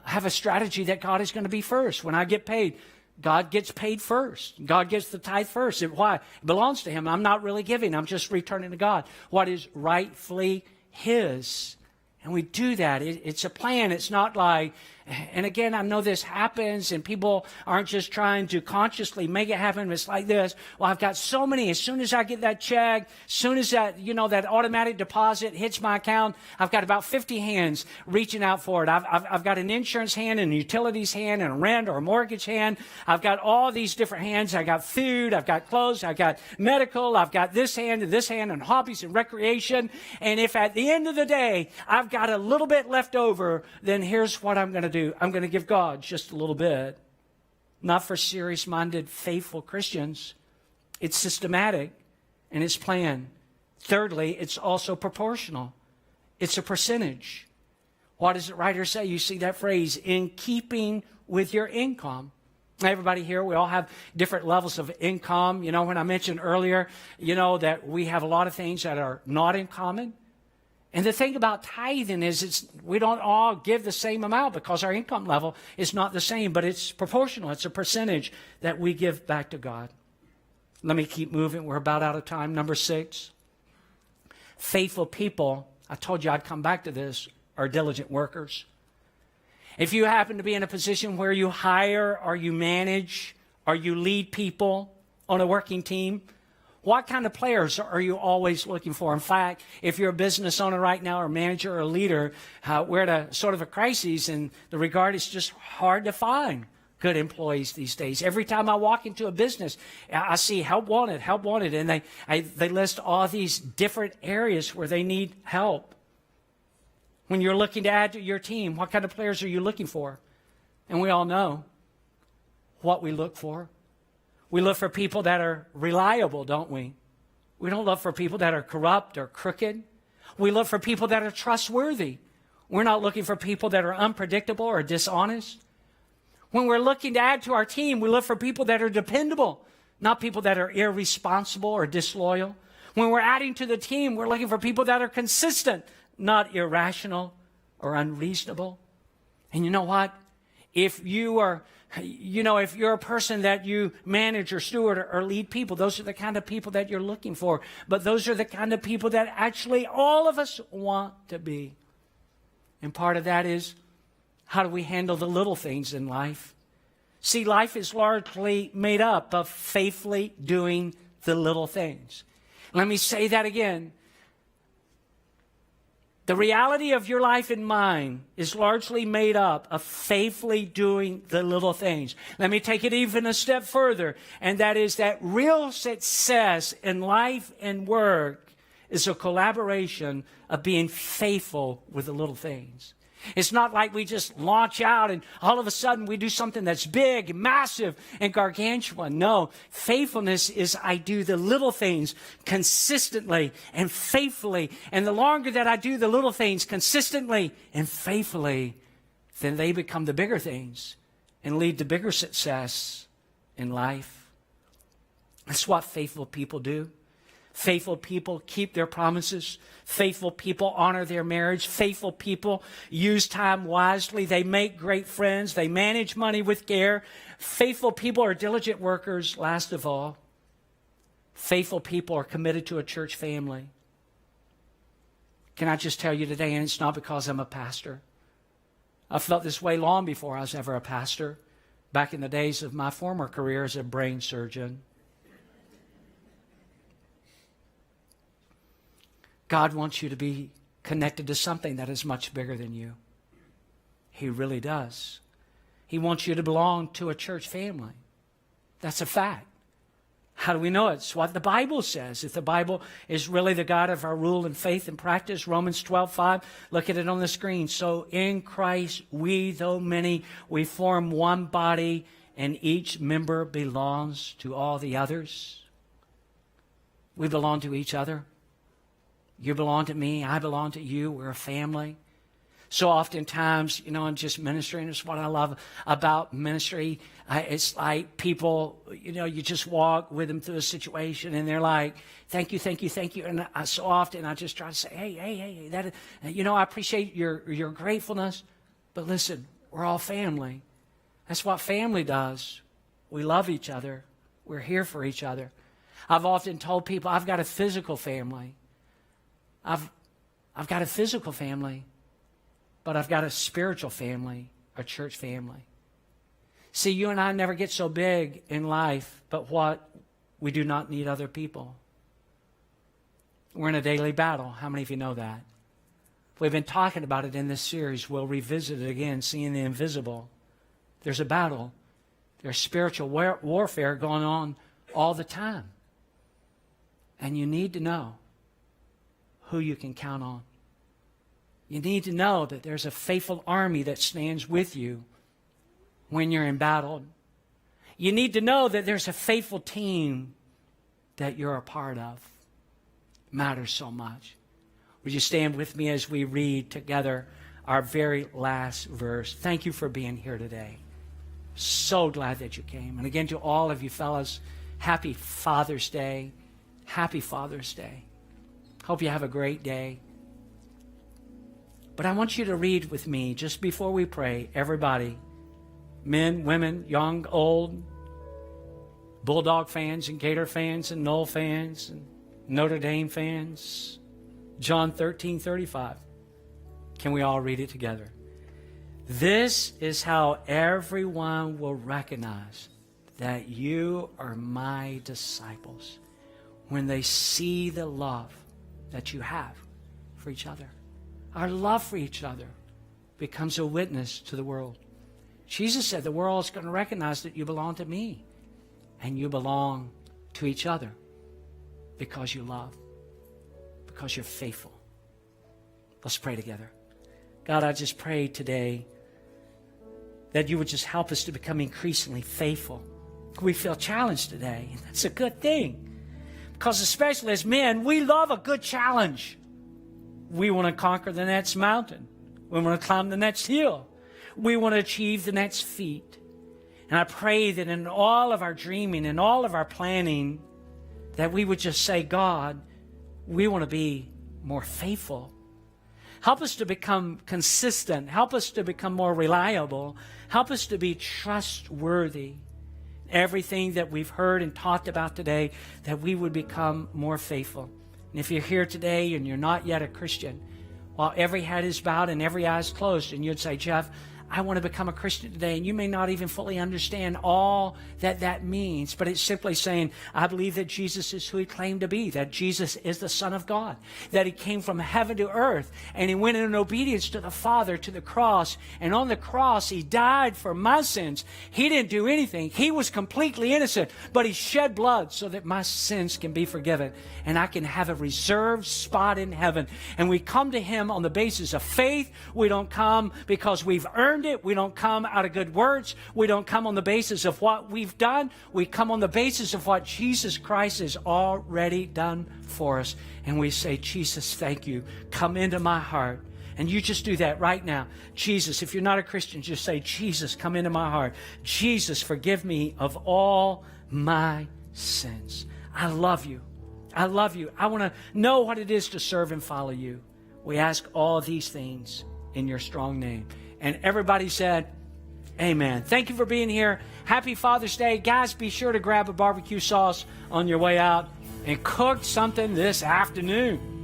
Speaker 5: a strategy that God is going to be first. When I get paid, God gets paid first. God gets the tithe first. Why? It belongs to Him. I'm not really giving. I'm just returning to God what is rightfully His. And we do that. It's a plan. It's not like, and again, I know this happens and people aren't just trying to consciously make it happen. It's like this. Well, I've got so many. As soon as I get that check, as soon as that, that automatic deposit hits my account, I've got about 50 hands reaching out for it. I've got an insurance hand and a utilities hand and a rent or a mortgage hand. I've got all these different hands. I got food. I've got clothes. I've got medical. I've got this hand and hobbies and recreation. And if at the end of the day, I've got a little bit left over, then here's what I'm going to do. I'm going to give God just a little bit. Not for serious-minded, faithful Christians. It's systematic and it's planned. Thirdly, it's also proportional. It's a percentage. What does the writer say? You see that phrase, in keeping with your income. Everybody here, we all have different levels of income. When I mentioned earlier, that we have a lot of things that are not in common. And the thing about tithing is we don't all give the same amount because our income level is not the same, but it's proportional. It's a percentage that we give back to God. Let me keep moving. We're about out of time. Number 6, faithful people, I told you I'd come back to this, are diligent workers. If you happen to be in a position where you hire or you manage or you lead people on a working team, what kind of players are you always looking for? In fact, if you're a business owner right now or manager or a leader, we're at a sort of a crisis in the regard it's just hard to find good employees these days. Every time I walk into a business, I see help wanted, and they list all these different areas where they need help. When you're looking to add to your team, what kind of players are you looking for? And we all know what we look for. We look for people that are reliable, don't we? We don't look for people that are corrupt or crooked. We look for people that are trustworthy. We're not looking for people that are unpredictable or dishonest. When we're looking to add to our team, we look for people that are dependable, not people that are irresponsible or disloyal. When we're adding to the team, we're looking for people that are consistent, not irrational or unreasonable. And you know what? If you're a person that you manage or steward or lead people, those are the kind of people that you're looking for. But those are the kind of people that actually all of us want to be. And part of that is, how do we handle the little things in life? See, life is largely made up of faithfully doing the little things. Let me say that again. The reality of your life and mine is largely made up of faithfully doing the little things. Let me take it even a step further, and that is that real success in life and work is a collaboration of being faithful with the little things. It's not like we just launch out and all of a sudden we do something that's big, massive, and gargantuan. No, faithfulness is I do the little things consistently and faithfully. And the longer that I do the little things consistently and faithfully, then they become the bigger things and lead to bigger success in life. That's what faithful people do. Faithful people keep their promises. Faithful people honor their marriage. Faithful people use time wisely. They make great friends. They manage money with care. Faithful people are diligent workers. Last of all, faithful people are committed to a church family. Can I just tell you today, and it's not because I'm a pastor. I felt this way long before I was ever a pastor, back in the days of my former career as a brain surgeon. God wants you to be connected to something that is much bigger than you. He really does. He wants you to belong to a church family. That's a fact. How do we know it? It's what the Bible says. If the Bible is really the God of our rule and faith and practice, Romans 12:5, look at it on the screen. So in Christ, we, though many, we form one body and each member belongs to all the others. We belong to each other. You belong to me. I belong to you. We're a family. So oftentimes, in just ministering, it's what I love about ministry. It's like people, you just walk with them through a situation and they're like, thank you, thank you, thank you. And so often I just try to say, hey, that, I appreciate your gratefulness. But listen, we're all family. That's what family does. We love each other. We're here for each other. I've often told people I've got a physical family. I've got a physical family. But I've got a spiritual family, a church family. See, you and I never get so big in life, but what? We do not need other people. We're in a daily battle. How many of you know that? We've been talking about it in this series. We'll revisit it again, seeing the invisible. There's a battle. There's spiritual warfare going on all the time. And you need to know who you can count on. You need to know that there's a faithful army that stands with you when you're in battle. You need to know that there's a faithful team that you're a part of. It matters so much. Would you stand with me as we read together our very last verse? Thank you for being here today. So glad that you came. And again, to all of you fellas, happy Father's Day. Happy Father's Day. Hope you have a great day. But I want you to read with me just before we pray, everybody, men, women, young, old, Bulldog fans and Gator fans and Knoll fans and Notre Dame fans, John 13:35. Can we all read it together? This is how everyone will recognize that you are my disciples, when they see the love that you have for each other. Our love for each other becomes a witness to the world. Jesus said the world is going to recognize that you belong to me and you belong to each other because you love, because you're faithful. Let's pray together. God, I just pray today that you would just help us to become increasingly faithful. We feel challenged today, and that's a good thing. Because especially as men, we love a good challenge. We want to conquer the next mountain. We want to climb the next hill. We want to achieve the next feat. And I pray that in all of our dreaming and all of our planning, that we would just say, God, we want to be more faithful. Help us to become consistent. Help us to become more reliable. Help us to be trustworthy. Everything that we've heard and talked about today, that we would become more faithful. And if you're here today and you're not yet a Christian, while every head is bowed and every eye is closed, and you'd say, Jeff, I want to become a Christian today, and you may not even fully understand all that means, but it's simply saying, I believe that Jesus is who he claimed to be, that Jesus is the Son of God, that he came from heaven to earth, and he went in obedience to the Father to the cross, and on the cross he died for my sins. He didn't do anything. He was completely innocent, but he shed blood so that my sins can be forgiven, and I can have a reserved spot in heaven. And we come to him on the basis of faith. We don't come because we've earned it. We don't come out of good words. We don't come on the basis of what we've done. We come on the basis of what Jesus Christ has already done for us. And we say, Jesus, thank you. Come into my heart. And you just do that right now. Jesus, if you're not a Christian, just say, Jesus, come into my heart. Jesus, forgive me of all my sins. I love you. I love you. I want to know what it is to serve and follow you. We ask all these things in your strong name. And everybody said, amen. Thank you for being here. Happy Father's Day. Guys, be sure to grab a barbecue sauce on your way out and cook something this afternoon.